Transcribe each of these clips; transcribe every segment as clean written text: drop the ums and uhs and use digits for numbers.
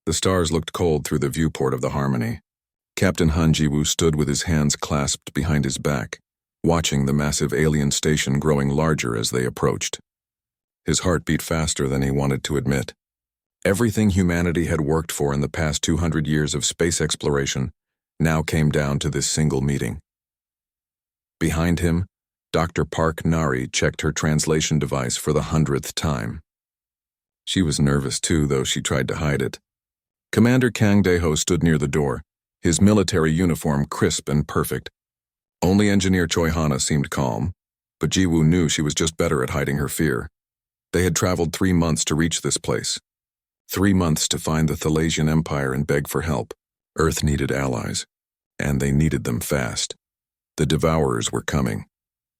The stars looked cold through the viewport of the Harmony. Captain Han Jiwoo stood with his hands clasped behind his back, watching the massive alien station growing larger as they approached. His heart beat faster than he wanted to admit. Everything humanity had worked for in the past 200 years of space exploration now came down to this single meeting. Behind him, Dr. Park Nari checked her translation device for the 100th time. She was nervous too, though she tried to hide it. Commander Kang Dae-ho stood near the door, his military uniform crisp and perfect. Only Engineer Choi Hana seemed calm, but Jiwoo knew she was just better at hiding her fear. They had traveled 3 months to reach this place. 3 months to find the Thalasian Empire and beg for help. Earth needed allies, and they needed them fast. The Devourers were coming.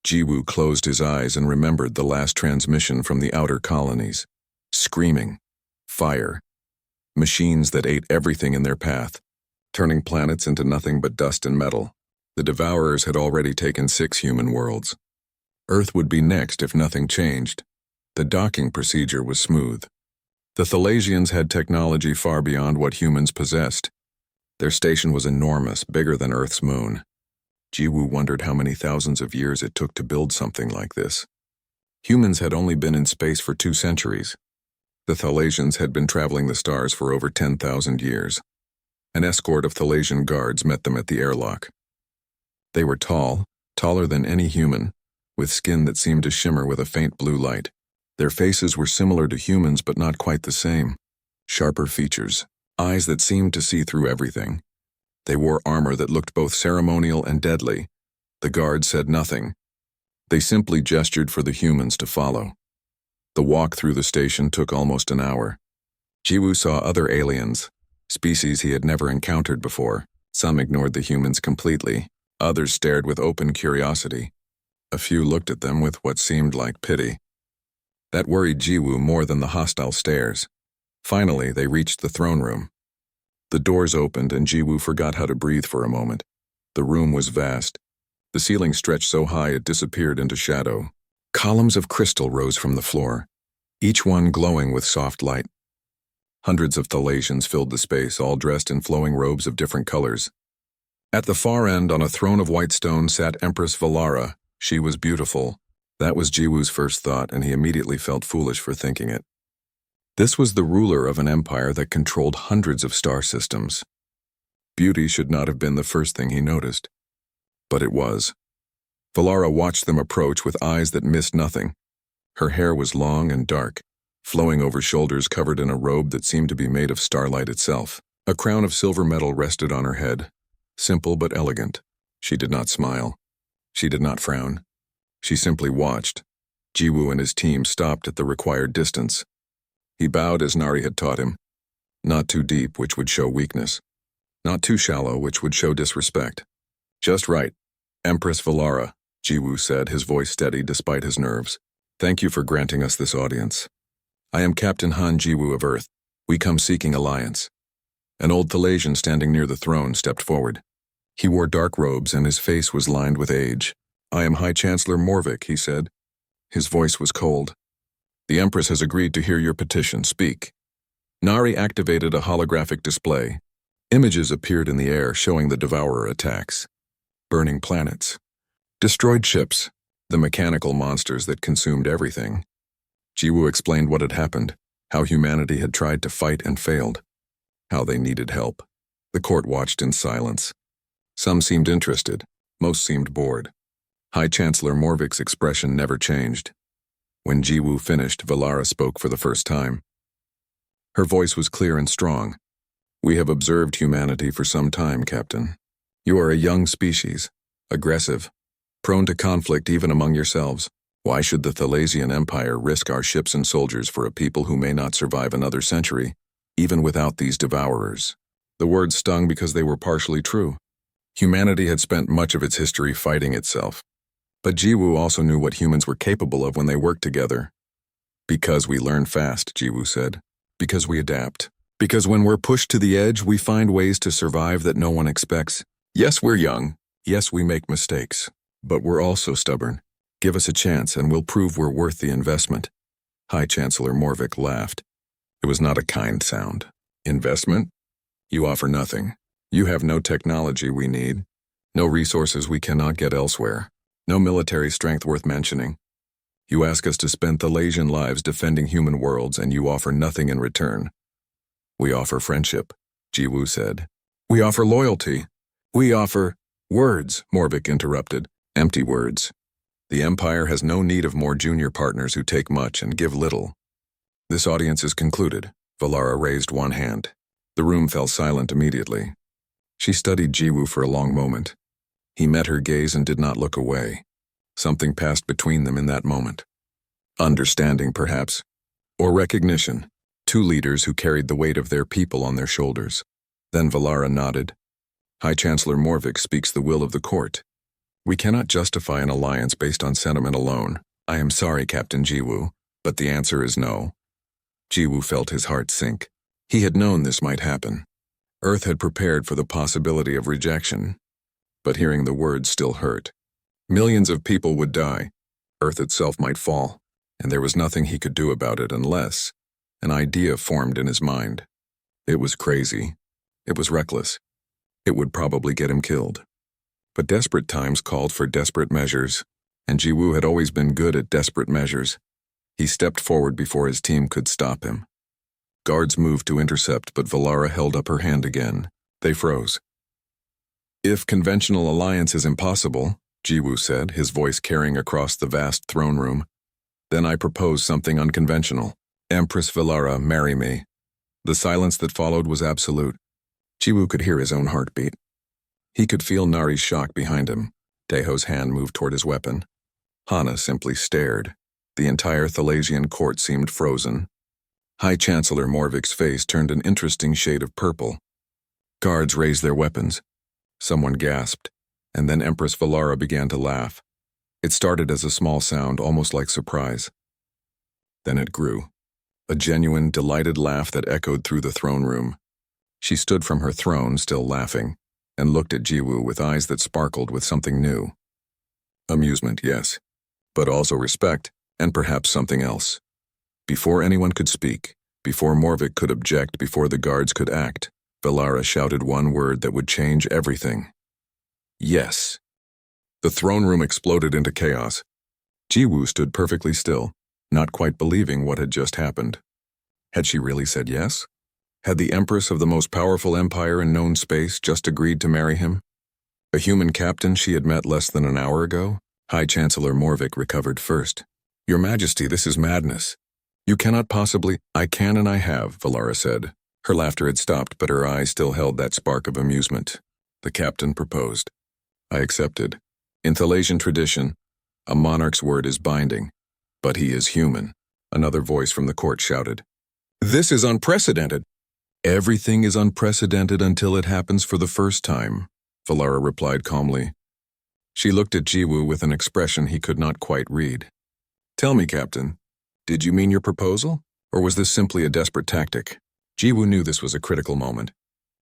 Jiwoo closed his eyes and remembered the last transmission from the outer colonies. Screaming. Fire. Machines that ate everything in their path, turning planets into nothing but dust and metal. The Devourers had already taken 6 human worlds. Earth would be next if nothing changed. The docking procedure was smooth. The Thalasians had technology far beyond what humans possessed. Their station was enormous, bigger than Earth's moon. Jiwoo wondered how many thousands of years it took to build something like this. Humans had only been in space for 2 centuries. The Thalasians had been traveling the stars for over 10,000 years. An escort of Thalasian guards met them at the airlock. They were tall, taller than any human, with skin that seemed to shimmer with a faint blue light. Their faces were similar to humans but not quite the same. Sharper features, eyes that seemed to see through everything. They wore armor that looked both ceremonial and deadly. The guards said nothing. They simply gestured for the humans to follow. The walk through the station took almost an hour. Jiwoo saw other aliens, species he had never encountered before. Some ignored the humans completely. Others stared with open curiosity. A few looked at them with what seemed like pity. That worried Jiwoo more than the hostile stares. Finally, they reached the throne room. The doors opened and Jiwoo forgot how to breathe for a moment. The room was vast. The ceiling stretched so high it disappeared into shadow. Columns of crystal rose from the floor, each one glowing with soft light. Hundreds of Thalasians filled the space, all dressed in flowing robes of different colors. At the far end, on a throne of white stone, sat Empress Valara. She was beautiful. That was Jiwoo's first thought, and he immediately felt foolish for thinking it. This was the ruler of an empire that controlled hundreds of star systems. Beauty should not have been the first thing he noticed. But it was. Valara watched them approach with eyes that missed nothing. Her hair was long and dark, flowing over shoulders covered in a robe that seemed to be made of starlight itself. A crown of silver metal rested on her head, simple but elegant. She did not smile. She did not frown. She simply watched. Jiwoo and his team stopped at the required distance. He bowed as Nari had taught him. Not too deep, which would show weakness. Not too shallow, which would show disrespect. Just right. Empress Valara, Jiwoo said, his voice steady despite his nerves. Thank you for granting us this audience. I am Captain Han Jiwoo of Earth. We come seeking alliance. An old Thalasian standing near the throne stepped forward. He wore dark robes and his face was lined with age. I am High Chancellor Morvik, he said. His voice was cold. The Empress has agreed to hear your petition. Speak. Nari activated a holographic display. Images appeared in the air showing the Devourer attacks. Burning planets. Destroyed ships. The mechanical monsters that consumed everything. Jiwoo explained what had happened, how humanity had tried to fight and failed, how they needed help. The court watched in silence. Some seemed interested, most seemed bored. High Chancellor Morvik's expression never changed. When Jiwoo finished, Valara spoke for the first time. Her voice was clear and strong. We have observed humanity for some time, Captain. You are a young species, aggressive, prone to conflict even among yourselves. Why should the Thalasian Empire risk our ships and soldiers for a people who may not survive another century, even without these Devourers? The words stung because they were partially true. Humanity had spent much of its history fighting itself. But Jiwoo also knew what humans were capable of when they worked together. Because we learn fast, Jiwoo said. Because we adapt. Because when we're pushed to the edge, we find ways to survive that no one expects. Yes, we're young. Yes, we make mistakes. But we're also stubborn. Give us a chance and we'll prove we're worth the investment. High Chancellor Morvik laughed. It was not a kind sound. Investment? You offer nothing. You have no technology we need, no resources we cannot get elsewhere, no military strength worth mentioning. You ask us to spend Thalasian lives defending human worlds, and you offer nothing in return. We offer friendship, Jiwoo said. We offer loyalty. We offer words, Morvik interrupted. Empty words. The Empire has no need of more junior partners who take much and give little. This audience is concluded. Valara raised one hand. The room fell silent immediately. She studied Jiwoo for a long moment. He met her gaze and did not look away. Something passed between them in that moment. Understanding, perhaps, or recognition. Two leaders who carried the weight of their people on their shoulders. Then Valara nodded. High Chancellor Morvik speaks the will of the court. We cannot justify an alliance based on sentiment alone. I am sorry, Captain Jiwoo, but the answer is no. Jiwoo felt his heart sink. He had known this might happen. Earth had prepared for the possibility of rejection, but hearing the words still hurt. Millions of people would die. Earth itself might fall, and there was nothing he could do about it unless an idea formed in his mind. It was crazy. It was reckless. It would probably get him killed. But desperate times called for desperate measures, and Jiwoo had always been good at desperate measures. He stepped forward before his team could stop him. Guards moved to intercept, but Valara held up her hand again. They froze. If conventional alliance is impossible, Jiwoo said, his voice carrying across the vast throne room, then I propose something unconventional. Empress Valara, marry me. The silence that followed was absolute. Jiwoo could hear his own heartbeat. He could feel Nari's shock behind him. Daeho's hand moved toward his weapon. Hana simply stared. The entire Thalasian court seemed frozen. High Chancellor Morvik's face turned an interesting shade of purple. Guards raised their weapons. Someone gasped, and then Empress Valara began to laugh. It started as a small sound, almost like surprise. Then it grew. A genuine, delighted laugh that echoed through the throne room. She stood from her throne, still laughing, and looked at Jiwoo with eyes that sparkled with something new. Amusement, yes, but also respect, and perhaps something else. Before anyone could speak, before Morvik could object, before the guards could act, Valara shouted one word that would change everything. Yes. The throne room exploded into chaos. Jiwoo stood perfectly still, not quite believing what had just happened. Had she really said yes? Had the Empress of the most powerful empire in known space just agreed to marry him? A human captain she had met less than an hour ago? High Chancellor Morvik recovered first. Your Majesty, this is madness. You cannot possibly— I can and I have, Valara said. Her laughter had stopped, but her eyes still held that spark of amusement. The captain proposed. I accepted. In Thalasian tradition, a monarch's word is binding. But he is human, another voice from the court shouted. This is unprecedented. Everything is unprecedented until it happens for the first time, Valara replied calmly. She looked at Jiwoo with an expression he could not quite read. Tell me, Captain, did you mean your proposal, or was this simply a desperate tactic? Jiwoo knew this was a critical moment.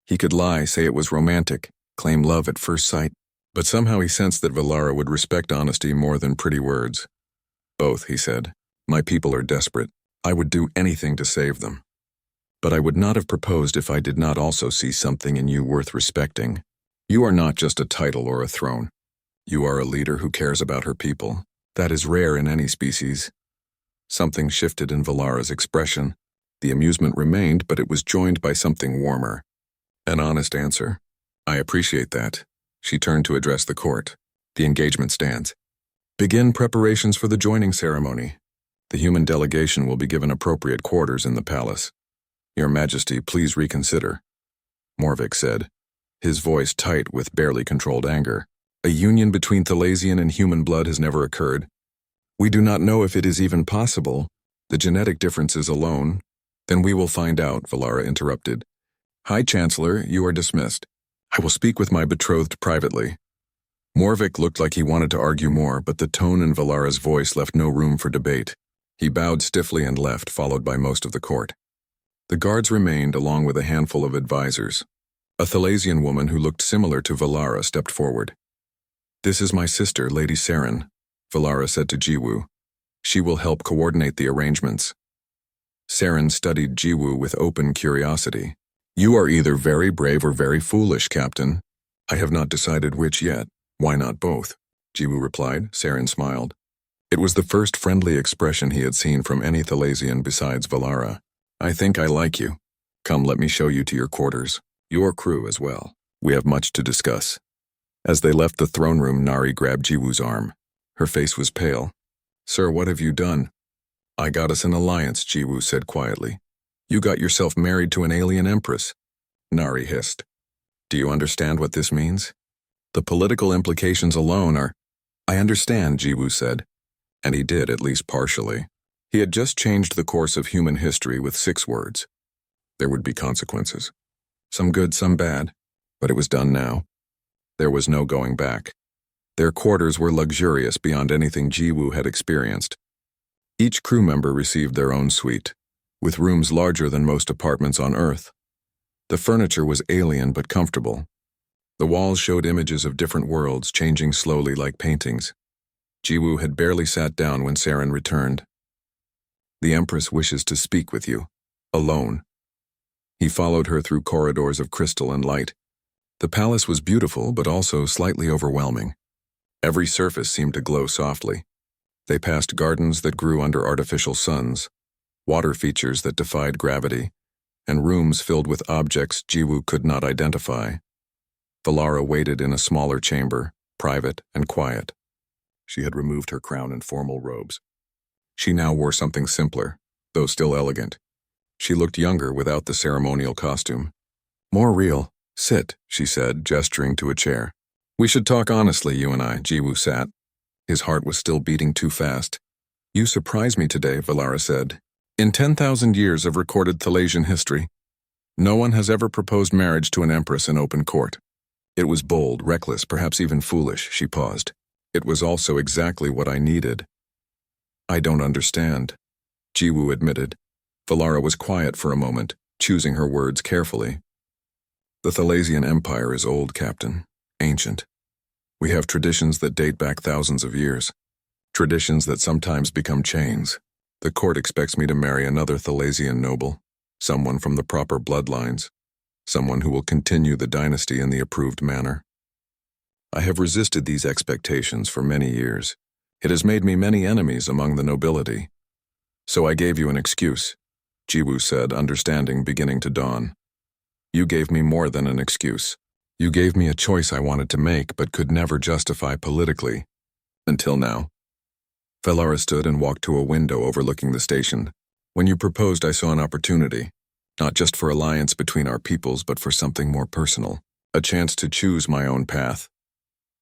He could lie, say it was romantic, claim love at first sight, but somehow he sensed that Valara would respect honesty more than pretty words. Both, he said. My people are desperate. I would do anything to save them. But I would not have proposed if I did not also see something in you worth respecting. You are not just a title or a throne. You are a leader who cares about her people. That is rare in any species. Something shifted in Valara's expression. The amusement remained, but it was joined by something warmer. An honest answer. I appreciate that. She turned to address the court. The engagement stands. Begin preparations for the joining ceremony. The human delegation will be given appropriate quarters in the palace. Your Majesty, please reconsider, Morvik said, his voice tight with barely controlled anger. A union between Thalasian and human blood has never occurred. We do not know if it is even possible. The genetic differences alone. Then we will find out, Valara interrupted. High Chancellor, you are dismissed. I will speak with my betrothed privately. Morvik looked like he wanted to argue more, but the tone in Valara's voice left no room for debate. He bowed stiffly and left, followed by most of the court. The guards remained, along with a handful of advisors. A Thalasian woman who looked similar to Valara stepped forward. This is my sister, Lady Saren, Valara said to Jiwoo. She will help coordinate the arrangements. Saren studied Jiwoo with open curiosity. You are either very brave or very foolish, Captain. I have not decided which yet. Why not both? Jiwoo replied. Saren smiled. It was the first friendly expression he had seen from any Thalasian besides Valara. I think I like you. Come, let me show you to your quarters. Your crew as well. We have much to discuss. As they left the throne room, Nari grabbed Jiwoo's arm. Her face was pale. Sir, what have you done? I got us an alliance, Jiwoo said quietly. You got yourself married to an alien empress. Nari hissed. Do you understand what this means? The political implications alone are... I understand, Jiwoo said. And he did, at least partially. He had just changed the course of human history with 6 words. There would be consequences. Some good, some bad. But it was done now. There was no going back. Their quarters were luxurious beyond anything Jiwoo had experienced. Each crew member received their own suite, with rooms larger than most apartments on Earth. The furniture was alien but comfortable. The walls showed images of different worlds changing slowly like paintings. Jiwoo had barely sat down when Saren returned. The Empress wishes to speak with you, alone. He followed her through corridors of crystal and light. The palace was beautiful but also slightly overwhelming. Every surface seemed to glow softly. They passed gardens that grew under artificial suns, water features that defied gravity, and rooms filled with objects Jiwoo could not identify. Valara waited in a smaller chamber, private and quiet. She had removed her crown and formal robes. She now wore something simpler, though still elegant. She looked younger without the ceremonial costume. More real. Sit, she said, gesturing to a chair. We should talk honestly, you and I, Jiwoo sat. His heart was still beating too fast. You surprise me today, Valara said. In 10,000 years of recorded Thalasian history, no one has ever proposed marriage to an empress in open court. It was bold, reckless, perhaps even foolish, she paused. It was also exactly what I needed. I don't understand, Jiwoo admitted. Valara was quiet for a moment, choosing her words carefully. The Thalasian Empire is old, Captain. Ancient. We have traditions that date back thousands of years. Traditions that sometimes become chains. The court expects me to marry another Thalasian noble, someone from the proper bloodlines, someone who will continue the dynasty in the approved manner. I have resisted these expectations for many years. It has made me many enemies among the nobility. So I gave you an excuse, Jiwoo said, understanding beginning to dawn. You gave me more than an excuse. You gave me a choice I wanted to make but could never justify politically. Until now. Valara stood and walked to a window overlooking the station. When you proposed, I saw an opportunity, not just for alliance between our peoples but for something more personal, a chance to choose my own path.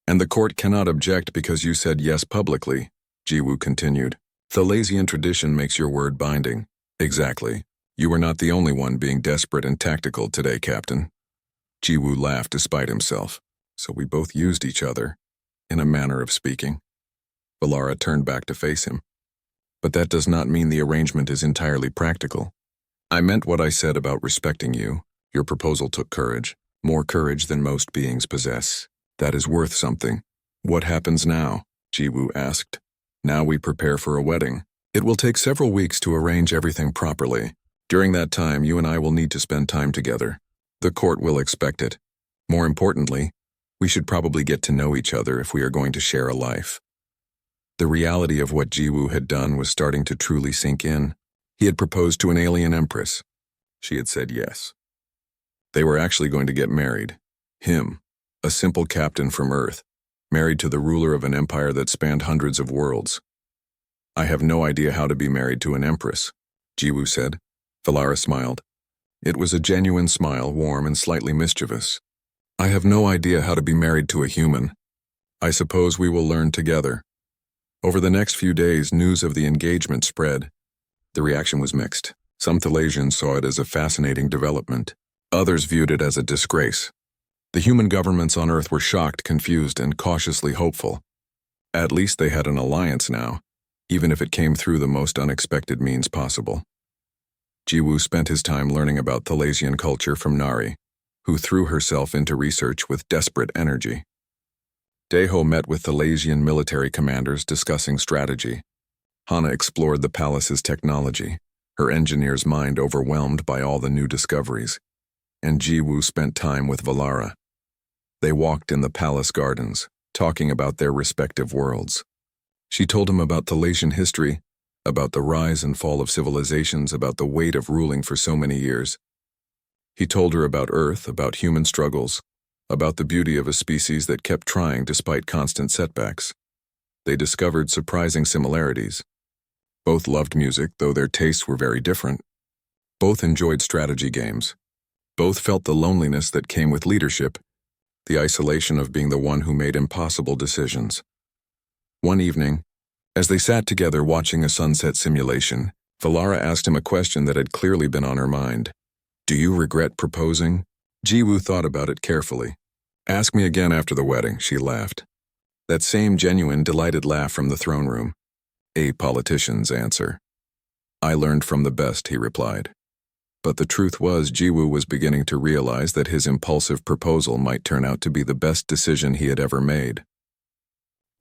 And the court cannot object because you said yes publicly, Jiwoo continued. Thalasian tradition makes your word binding. Exactly. You were not the only one being desperate and tactical today, Captain. Jiwoo laughed despite himself. So we both used each other, in a manner of speaking. Valara turned back to face him. But that does not mean the arrangement is entirely practical. I meant what I said about respecting you. Your proposal took courage, more courage than most beings possess. That is worth something. What happens now? Jiwoo asked. Now we prepare for a wedding. It will take several weeks to arrange everything properly. During that time, you and I will need to spend time together. The court will expect it. More importantly, we should probably get to know each other if we are going to share a life. The reality of what Jiwoo had done was starting to truly sink in. He had proposed to an alien empress. She had said yes. They were actually going to get married. Him, a simple captain from Earth, married to the ruler of an empire that spanned hundreds of worlds. I have no idea how to be married to an empress, Jiwoo said. Valara smiled. It was a genuine smile, warm and slightly mischievous. I have no idea how to be married to a human. I suppose we will learn together. Over the next few days, news of the engagement spread. The reaction was mixed. Some Thalasians saw it as a fascinating development. Others viewed it as a disgrace. The human governments on Earth were shocked, confused, and cautiously hopeful. At least they had an alliance now, even if it came through the most unexpected means possible. Jiwoo spent his time learning about Thalasian culture from Nari, who threw herself into research with desperate energy. Daeho met with Thalasian military commanders discussing strategy. Hana explored the palace's technology, her engineer's mind overwhelmed by all the new discoveries. and Jiwoo spent time with Valara. They walked in the palace gardens, talking about their respective worlds. She told him about Thalasian history, about the rise and fall of civilizations, about the weight of ruling for so many years. He told her about Earth, about human struggles, about the beauty of a species that kept trying despite constant setbacks. They discovered surprising similarities. Both loved music, though their tastes were very different. Both enjoyed strategy games. Both felt the loneliness that came with leadership, the isolation of being the one who made impossible decisions. One evening, as they sat together watching a sunset simulation, Valara asked him a question that had clearly been on her mind. "Do you regret proposing?" Jiwoo thought about it carefully. "Ask me again after the wedding," she laughed. That same genuine, delighted laugh from the throne room. A politician's answer. "I learned from the best," he replied. But the truth was, Jiwoo was beginning to realize that his impulsive proposal might turn out to be the best decision he had ever made.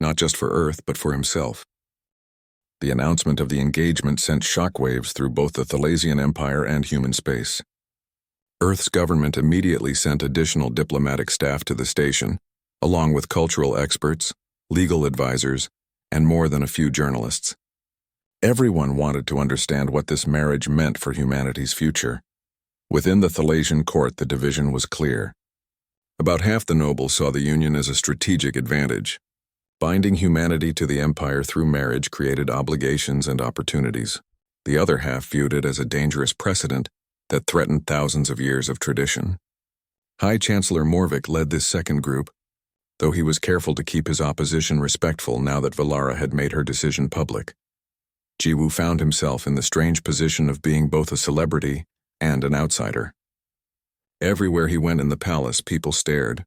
Not just for Earth, but for himself. The announcement of the engagement sent shockwaves through both the Thalasian Empire and human space. Earth's government immediately sent additional diplomatic staff to the station, along with cultural experts, legal advisors, and more than a few journalists. Everyone wanted to understand what this marriage meant for humanity's future. Within the Thalasian court, the division was clear. About half the nobles saw the union as a strategic advantage. Binding humanity to the empire through marriage created obligations and opportunities. The other half viewed it as a dangerous precedent that threatened thousands of years of tradition. High Chancellor Morvik led this second group, though he was careful to keep his opposition respectful now that Valara had made her decision public. Jiwoo found himself in the strange position of being both a celebrity and an outsider. Everywhere he went in the palace, people stared,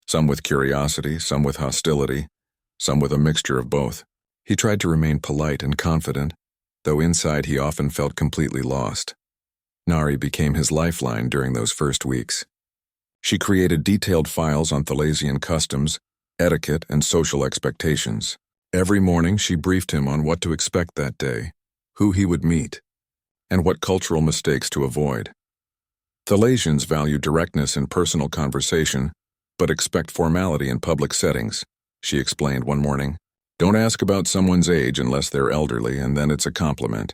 some with curiosity, some with hostility, some with a mixture of both. He tried to remain polite and confident, though inside he often felt completely lost. Nari became his lifeline during those first weeks. She created detailed files on Thalasian customs, etiquette, and social expectations. Every morning she briefed him on what to expect that day, who he would meet, and what cultural mistakes to avoid. Thalasians value directness in personal conversation, but expect formality in public settings, she explained one morning. Don't ask about someone's age unless they're elderly, and then it's a compliment.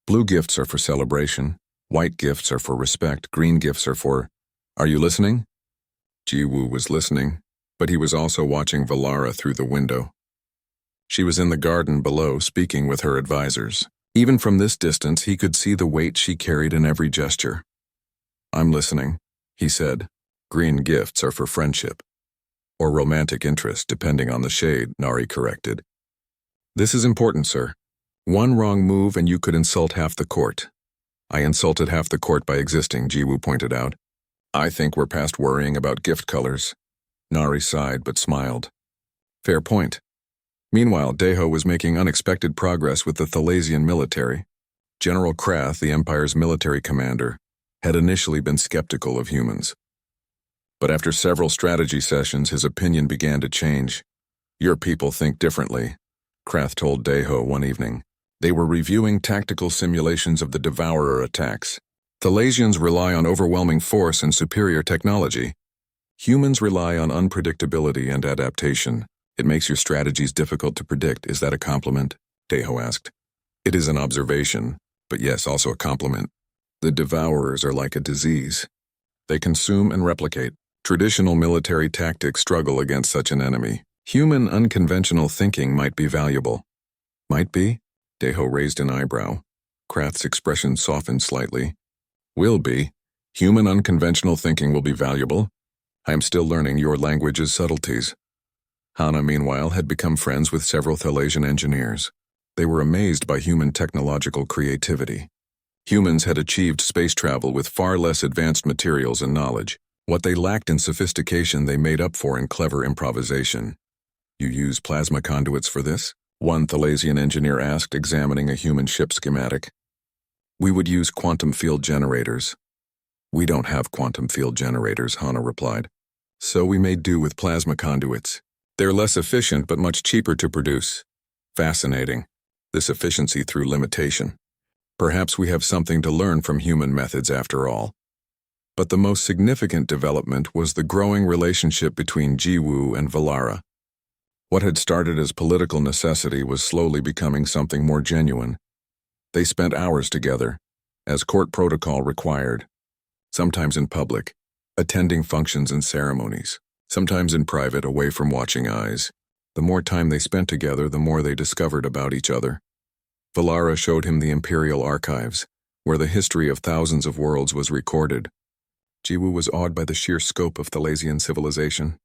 Blue gifts are for celebration, white gifts are for respect, green gifts are for, "Are you listening?" Jiwoo was listening, but he was also watching Valara through the window. She was in the garden below, speaking with her advisors. Even from this distance, he could see the weight she carried in every gesture. "I'm listening," he said. "Green gifts are for friendship. Or romantic interest, depending on the shade," Nari corrected. "This is important, sir. One wrong move and you could insult half the court." "I insulted half the court by existing," Jiwoo pointed out. "I think we're past worrying about gift colors." Nari sighed but smiled. "Fair point." Meanwhile, Daeho was making unexpected progress with the Thalasian military. General Krath, the Empire's military commander, had initially been skeptical of humans. But after several strategy sessions, his opinion began to change. "Your people think differently," Krath told Daeho one evening. They were reviewing tactical simulations of the Devourer attacks. Thalasians rely on overwhelming force and superior technology. Humans rely on unpredictability and adaptation. "It makes your strategies difficult to predict. Is that a compliment?" Daeho asked. "It is an observation, but yes, also a compliment. The Devourers are like a disease. They consume and replicate. Traditional military tactics struggle against such an enemy. Human unconventional thinking might be valuable." "Might be?" Daeho raised an eyebrow. Krath's expression softened slightly. "Will be. Human unconventional thinking will be valuable. I am still learning your language's subtleties." Hana, meanwhile, had become friends with several Thalasian engineers. They were amazed by human technological creativity. Humans had achieved space travel with far less advanced materials and knowledge. What they lacked in sophistication they made up for in clever improvisation. "You use plasma conduits for this?" one Thalasian engineer asked, examining a human ship schematic. "We would use quantum field generators." "We don't have quantum field generators," Hana replied. "So we made do with plasma conduits. They're less efficient but much cheaper to produce." "Fascinating. This efficiency through limitation. Perhaps we have something to learn from human methods after all." But the most significant development was the growing relationship between Jiwoo and Valara. What had started as political necessity was slowly becoming something more genuine. They spent hours together, as court protocol required, sometimes in public, attending functions and ceremonies, sometimes in private, away from watching eyes. The more time they spent together, the more they discovered about each other. Valara showed him the Imperial archives, where the history of thousands of worlds was recorded. Jiwoo was awed by the sheer scope of Thalasian civilization.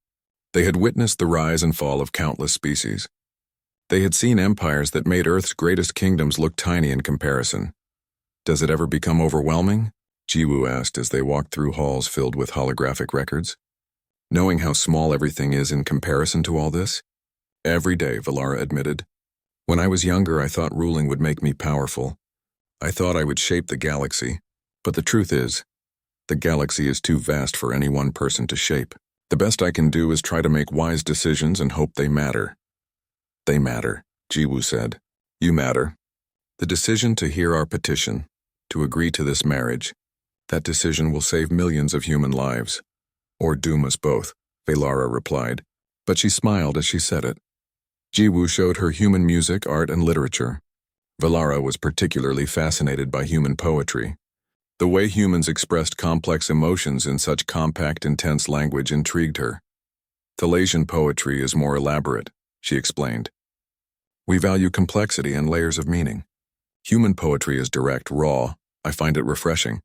They had witnessed the rise and fall of countless species. They had seen empires that made Earth's greatest kingdoms look tiny in comparison. Does it ever become overwhelming? Jiwoo asked as they walked through halls filled with holographic records. Knowing how small everything is in comparison to all this? Every day, Valara admitted. When I was younger, I thought ruling would make me powerful. I thought I would shape the galaxy. But the truth is, the galaxy is too vast for any one person to shape. The best I can do is try to make wise decisions and hope they matter. They matter, Jiwoo said. You matter. The decision to hear our petition, to agree to this marriage, that decision will save millions of human lives. Or doom us both, Valara replied, but she smiled as she said it. Jiwoo showed her human music, art, and literature. Valara was particularly fascinated by human poetry. The way humans expressed complex emotions in such compact, intense language intrigued her. Thalasian poetry is more elaborate, she explained. We value complexity and layers of meaning. Human poetry is direct, raw. I find it refreshing.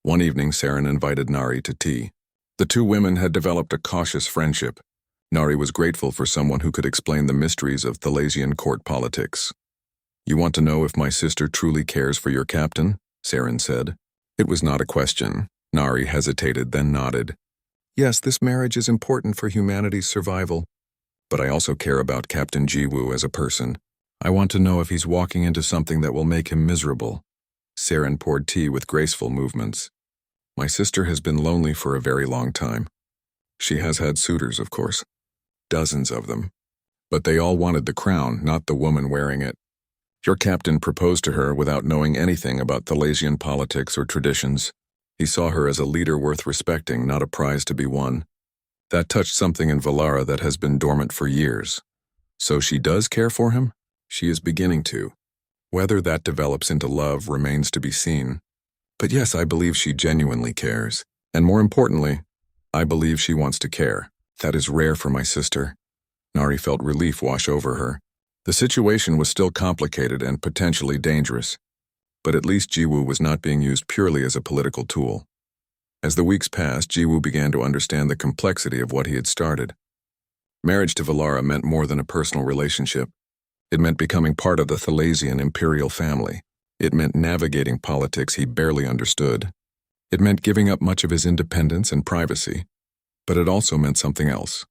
One evening, Saren invited Nari to tea. The two women had developed a cautious friendship. Nari was grateful for someone who could explain the mysteries of Thalasian court politics. You want to know if my sister truly cares for your captain? Saren said. It was not a question. Nari hesitated, then nodded. Yes, this marriage is important for humanity's survival. But I also care about Captain Jiwoo as a person. I want to know if he's walking into something that will make him miserable. Saren poured tea with graceful movements. My sister has been lonely for a very long time. She has had suitors, of course. Dozens of them. But they all wanted the crown, not the woman wearing it. Your captain proposed to her without knowing anything about Thalasian politics or traditions. He saw her as a leader worth respecting, not a prize to be won. That touched something in Valara that has been dormant for years. So she does care for him? She is beginning to. Whether that develops into love remains to be seen. But yes, I believe she genuinely cares. And more importantly, I believe she wants to care. That is rare for my sister. Nari felt relief wash over her. The situation was still complicated and potentially dangerous. But at least Jiwoo was not being used purely as a political tool. As the weeks passed, Jiwoo began to understand the complexity of what he had started. Marriage to Valara meant more than a personal relationship. It meant becoming part of the Thalasian imperial family. It meant navigating politics he barely understood. It meant giving up much of his independence and privacy. But it also meant something else.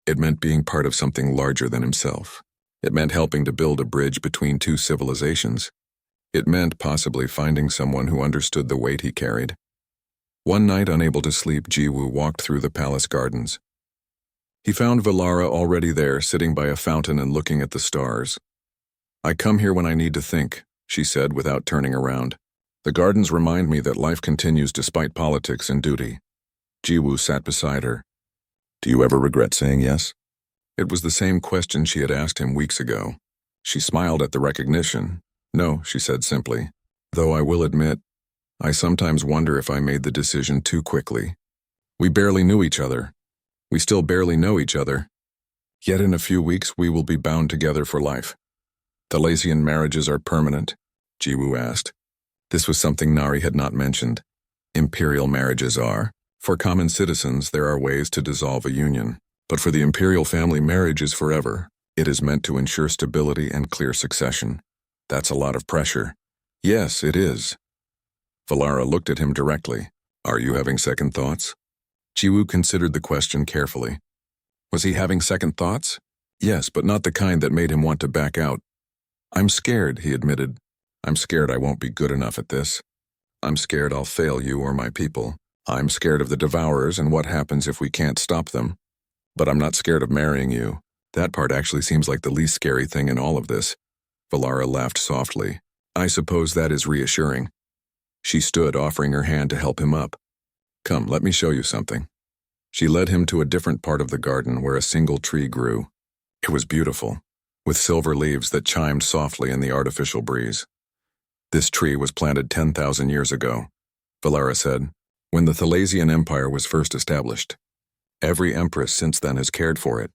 It meant being part of something larger than himself. It meant helping to build a bridge between two civilizations. It meant possibly finding someone who understood the weight he carried. One night, unable to sleep, Jiwoo walked through the palace gardens. He found Valara already there, sitting by a fountain and looking at the stars. I come here when I need to think, she said without turning around. The gardens remind me that life continues despite politics and duty. Jiwoo sat beside her. Do you ever regret saying yes? It was the same question she had asked him weeks ago. She smiled at the recognition. No, she said simply. Though I will admit, I sometimes wonder if I made the decision too quickly. We barely knew each other. We still barely know each other. Yet in a few weeks we will be bound together for life. Thalasian marriages are permanent? Jiwoo asked. This was something Nari had not mentioned. Imperial marriages are. For common citizens, there are ways to dissolve a union. But for the imperial family, marriage is forever. It is meant to ensure stability and clear succession. That's a lot of pressure. Yes, it is. Valara looked at him directly. Are you having second thoughts? Jiwoo considered the question carefully. Was he having second thoughts? Yes, but not the kind that made him want to back out. I'm scared, he admitted. I'm scared I won't be good enough at this. I'm scared I'll fail you or my people. I'm scared of the Devourers and what happens if we can't stop them. But I'm not scared of marrying you. That part actually seems like the least scary thing in all of this. Valara laughed softly. I suppose that is reassuring. She stood, offering her hand to help him up. Come, let me show you something. She led him to a different part of the garden where a single tree grew. It was beautiful, with silver leaves that chimed softly in the artificial breeze. This tree was planted 10,000 years ago, Valara said, when the Thalasian Empire was first established. Every empress since then has cared for it.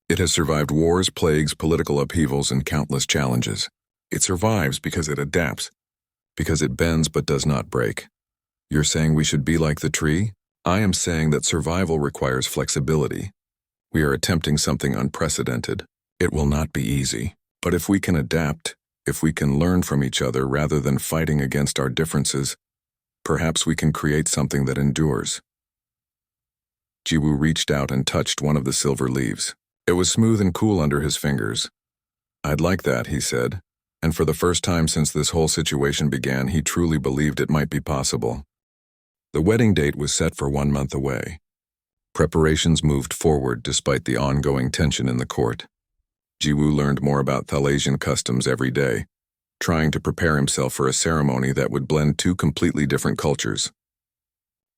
It has survived wars, plagues, political upheavals, and countless challenges. It survives because it adapts, because it bends but does not break. You're saying we should be like the tree? I am saying that survival requires flexibility. We are attempting something unprecedented. It will not be easy. But if we can adapt, if we can learn from each other rather than fighting against our differences, perhaps we can create something that endures. Jiwoo reached out and touched one of the silver leaves. It was smooth and cool under his fingers. I'd like that, he said, and for the first time since this whole situation began, he truly believed it might be possible. The wedding date was set for 1 month away. Preparations moved forward despite the ongoing tension in the court. Jiwoo learned more about Thalasian customs every day, trying to prepare himself for a ceremony that would blend two completely different cultures.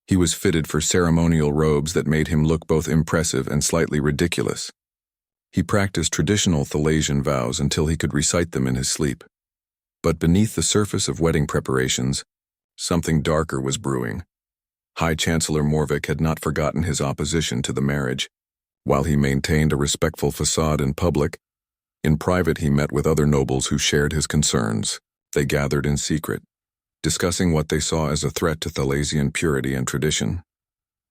He was fitted for ceremonial robes that made him look both impressive and slightly ridiculous. He practiced traditional Thalasian vows until he could recite them in his sleep. But beneath the surface of wedding preparations, something darker was brewing. High Chancellor Morvik had not forgotten his opposition to the marriage. While he maintained a respectful facade in public, in private he met with other nobles who shared his concerns. They gathered in secret, discussing what they saw as a threat to Thalasian purity and tradition.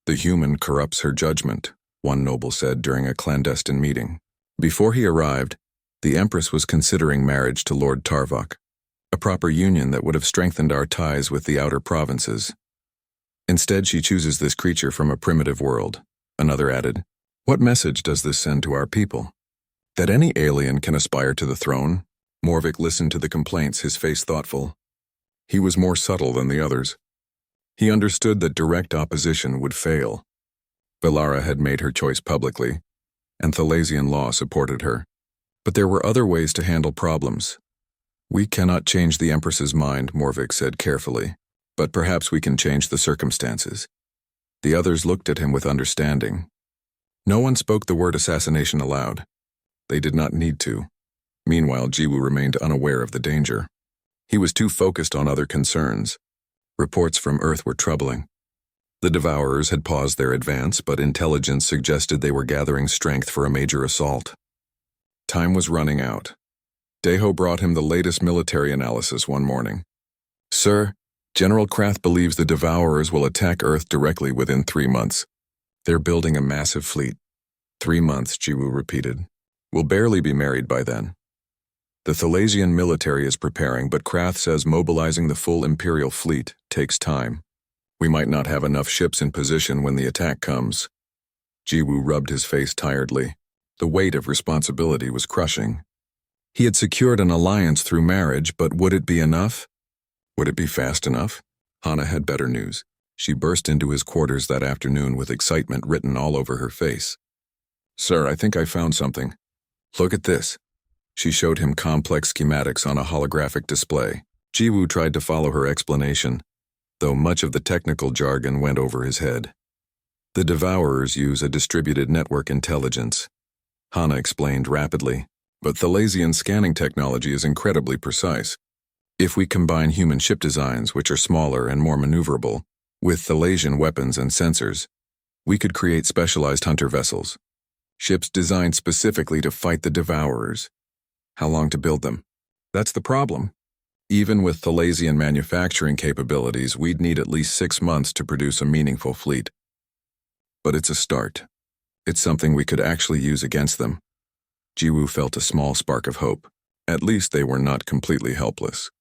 The human corrupts her judgment, one noble said during a clandestine meeting. Before he arrived, the Empress was considering marriage to Lord Tarvok, a proper union that would have strengthened our ties with the outer provinces. Instead, she chooses this creature from a primitive world, another added. What message does this send to our people? That any alien can aspire to the throne? Morvik listened to the complaints, his face thoughtful. He was more subtle than the others. He understood that direct opposition would fail. Valara had made her choice publicly, and Thalasian law supported her. But there were other ways to handle problems. We cannot change the Empress's mind, Morvik said carefully, but perhaps we can change the circumstances. The others looked at him with understanding. No one spoke the word assassination aloud. They did not need to. Meanwhile, Jiwoo remained unaware of the danger. He was too focused on other concerns. Reports from Earth were troubling. The Devourers had paused their advance, but intelligence suggested they were gathering strength for a major assault. Time was running out. Daeho brought him the latest military analysis one morning. Sir, General Krath believes the Devourers will attack Earth directly within 3 months. They're building a massive fleet. 3 months, Jiwoo repeated. We'll barely be married by then. The Thalasian military is preparing, but Krath says mobilizing the full Imperial fleet takes time. We might not have enough ships in position when the attack comes. Jiwoo rubbed his face tiredly. The weight of responsibility was crushing. He had secured an alliance through marriage, but would it be enough? Would it be fast enough? Hana had better news. She burst into his quarters that afternoon with excitement written all over her face. Sir, I think I found something. Look at this. She showed him complex schematics on a holographic display. Jiwoo tried to follow her explanation, though much of the technical jargon went over his head. The Devourers use a distributed network intelligence. Hana explained rapidly, but Thalasian scanning technology is incredibly precise. If we combine human ship designs, which are smaller and more maneuverable, with Thalasian weapons and sensors, we could create specialized hunter vessels. Ships designed specifically to fight the Devourers. How long to build them? That's the problem. Even with Thalasian manufacturing capabilities, we'd need at least 6 months to produce a meaningful fleet. But it's a start. It's something we could actually use against them. Jiwoo felt a small spark of hope. At least they were not completely helpless.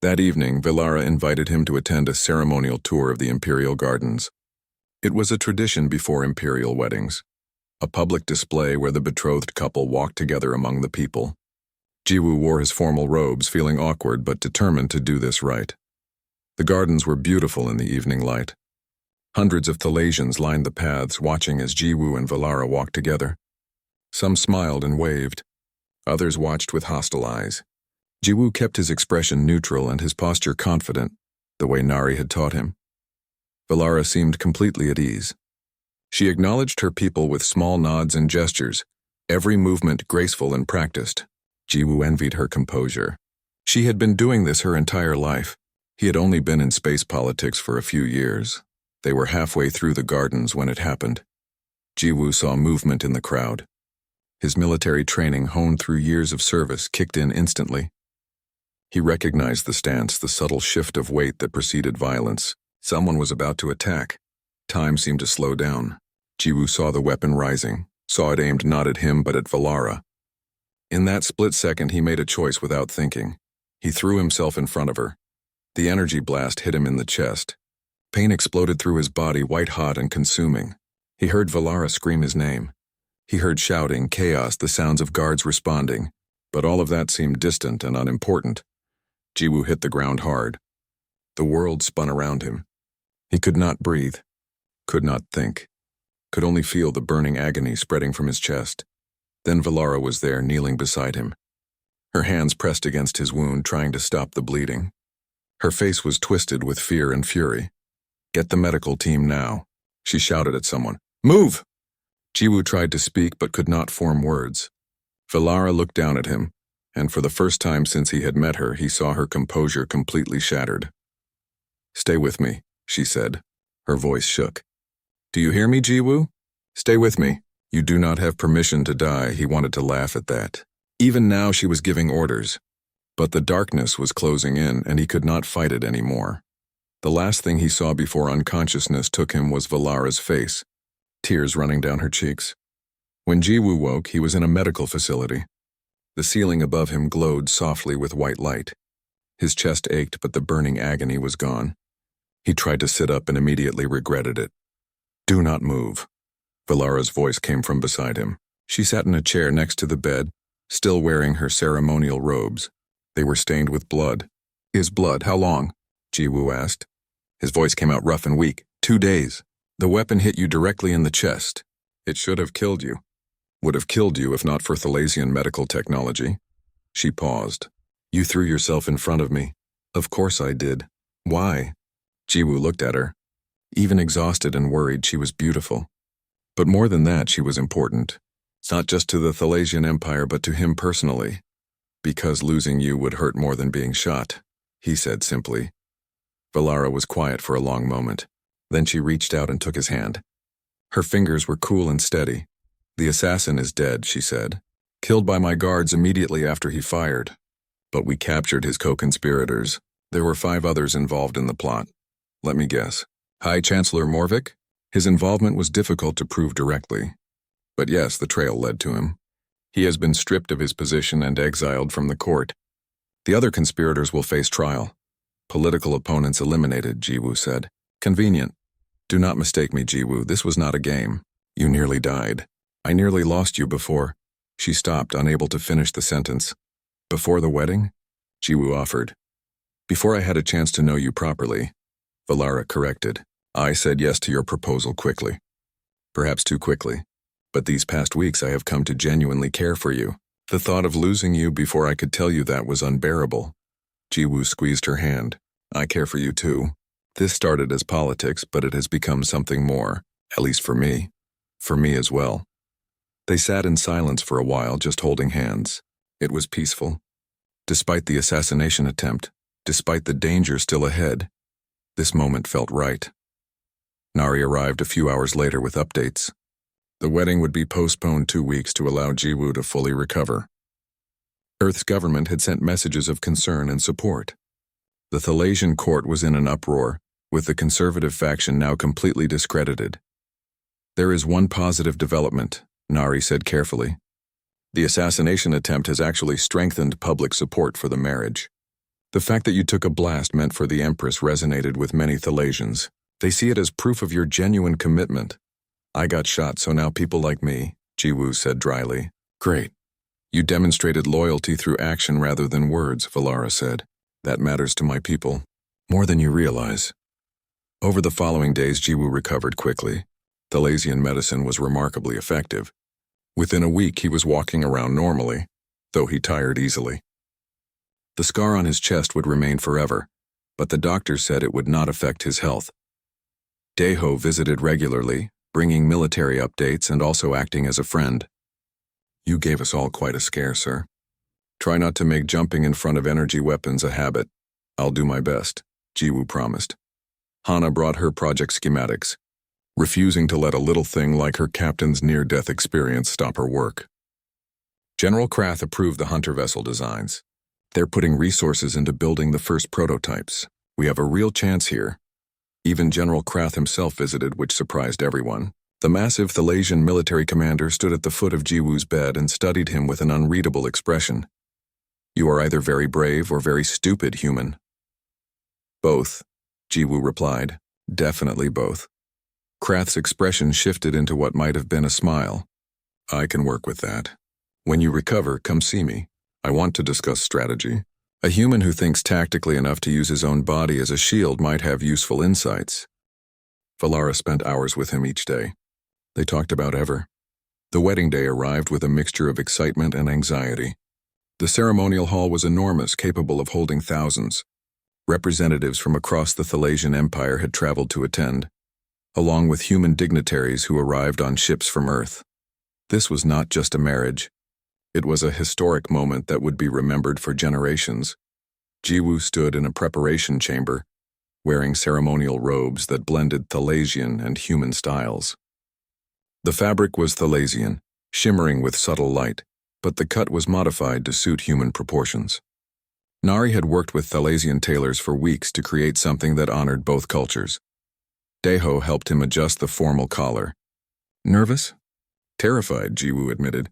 That evening, Valara invited him to attend a ceremonial tour of the Imperial Gardens. It was a tradition before Imperial weddings, a public display where the betrothed couple walked together among the people. Jiwoo wore his formal robes, feeling awkward but determined to do this right. The gardens were beautiful in the evening light. Hundreds of Thalasians lined the paths, watching as Jiwoo and Valara walked together. Some smiled and waved. Others watched with hostile eyes. Jiwoo kept his expression neutral and his posture confident, the way Nari had taught him. Valara seemed completely at ease. She acknowledged her people with small nods and gestures, every movement graceful and practiced. Jiwoo envied her composure. She had been doing this her entire life. He had only been in space politics for a few years. They were halfway through the gardens when it happened. Jiwoo saw movement in the crowd. His military training, honed through years of service, kicked in instantly. He recognized the stance, the subtle shift of weight that preceded violence. Someone was about to attack. Time seemed to slow down. Jiwoo saw the weapon rising, saw it aimed not at him but at Valara. In that split second, he made a choice without thinking. He threw himself in front of her. The energy blast hit him in the chest. Pain exploded through his body, white-hot and consuming. He heard Valara scream his name. He heard shouting, chaos, the sounds of guards responding. But all of that seemed distant and unimportant. Jiwoo hit the ground hard. The world spun around him. He could not breathe, could not think, could only feel the burning agony spreading from his chest. Then Valara was there, kneeling beside him. Her hands pressed against his wound, trying to stop the bleeding. Her face was twisted with fear and fury. "Get the medical team now," she shouted at someone. "Move!" Jiwoo tried to speak but could not form words. Valara looked down at him, and for the first time since he had met her, he saw her composure completely shattered. "Stay with me," she said. Her voice shook. "Do you hear me, Jiwoo? Stay with me. You do not have permission to die." He wanted to laugh at that. Even now she was giving orders. But the darkness was closing in, and he could not fight it anymore. The last thing he saw before unconsciousness took him was Valara's face, tears running down her cheeks. When Jiwoo woke, he was in a medical facility. The ceiling above him glowed softly with white light. His chest ached, but the burning agony was gone. He tried to sit up and immediately regretted it. "Do not move." Valara's voice came from beside him. She sat in a chair next to the bed, still wearing her ceremonial robes. They were stained with blood. "Is blood? How long?" Jiwoo asked. His voice came out rough and weak. 2 days. The weapon hit you directly in the chest. It should have killed you. Would have killed you if not for Thalasian medical technology. She paused. "You threw yourself in front of me." "Of course I did." "Why?" Jiwoo looked at her. Even exhausted and worried, she was beautiful. But more than that, she was important. Not just to the Thalasian Empire, but to him personally. "Because losing you would hurt more than being shot," he said simply. Valara was quiet for a long moment. Then she reached out and took his hand. Her fingers were cool and steady. "The assassin is dead," she said. "Killed by my guards immediately after he fired. But we captured his co-conspirators. There were 5 others involved in the plot. Let me guess. High Chancellor Morvik? His involvement was difficult to prove directly. But yes, the trail led to him. He has been stripped of his position and exiled from the court. The other conspirators will face trial. Political opponents eliminated," Jiwoo said. "Convenient. Do not mistake me, Jiwoo. This was not a game. You nearly died. I nearly lost you before." She stopped, unable to finish the sentence. "Before the wedding?" Jiwoo offered. "Before I had a chance to know you properly," Valara corrected. "I said yes to your proposal quickly. Perhaps too quickly. But these past weeks I have come to genuinely care for you. The thought of losing you before I could tell you that was unbearable." Jiwoo squeezed her hand. "I care for you too. This started as politics, but it has become something more, at least for me. For me as well." They sat in silence for a while, just holding hands. It was peaceful. Despite the assassination attempt, despite the danger still ahead, this moment felt right. Nari arrived a few hours later with updates. The wedding would be postponed 2 weeks to allow Jiwoo to fully recover. Earth's government had sent messages of concern and support. The Thalasian court was in an uproar, with the conservative faction now completely discredited. "There is one positive development," Nari said carefully. "The assassination attempt has actually strengthened public support for the marriage. The fact that you took a blast meant for the Empress resonated with many Thalasians. They see it as proof of your genuine commitment. I got shot, so now people like me," Jiwoo said dryly. "Great. You demonstrated loyalty through action rather than words," Valara said. "That matters to my people. More than you realize." Over the following days, Jiwoo recovered quickly. Thalasian medicine was remarkably effective. Within a week, he was walking around normally, though he tired easily. The scar on his chest would remain forever, but the doctor said it would not affect his health. Daeho visited regularly, bringing military updates and also acting as a friend. You gave us all quite a scare, sir. Try not to make jumping in front of energy weapons a habit. I'll do my best, Jiwoo promised. Hana brought her project schematics, refusing to let a little thing like her captain's near-death experience stop her work. General Krath approved the Hunter vessel designs. They're putting resources into building the first prototypes. We have a real chance here. Even General Krath himself visited, which surprised everyone. The massive Thalasian military commander stood at the foot of Jiwoo's bed and studied him with an unreadable expression. You are either very brave or very stupid, human. Both, Jiwoo replied. Definitely both. Krath's expression shifted into what might have been a smile. I can work with that. When you recover, come see me. I want to discuss strategy. A human who thinks tactically enough to use his own body as a shield might have useful insights. Valara spent hours with him each day. They talked about Ever. The wedding day arrived with a mixture of excitement and anxiety. The ceremonial hall was enormous, capable of holding thousands. Representatives from across the Thalasian Empire had traveled to attend, along with human dignitaries who arrived on ships from Earth. This was not just a marriage. It was a historic moment that would be remembered for generations. Jiwoo stood in a preparation chamber, wearing ceremonial robes that blended Thalasian and human styles. The fabric was Thalasian, shimmering with subtle light, but the cut was modified to suit human proportions. Nari had worked with Thalasian tailors for weeks to create something that honored both cultures. Daeho helped him adjust the formal collar. Nervous? Terrified, Jiwoo admitted.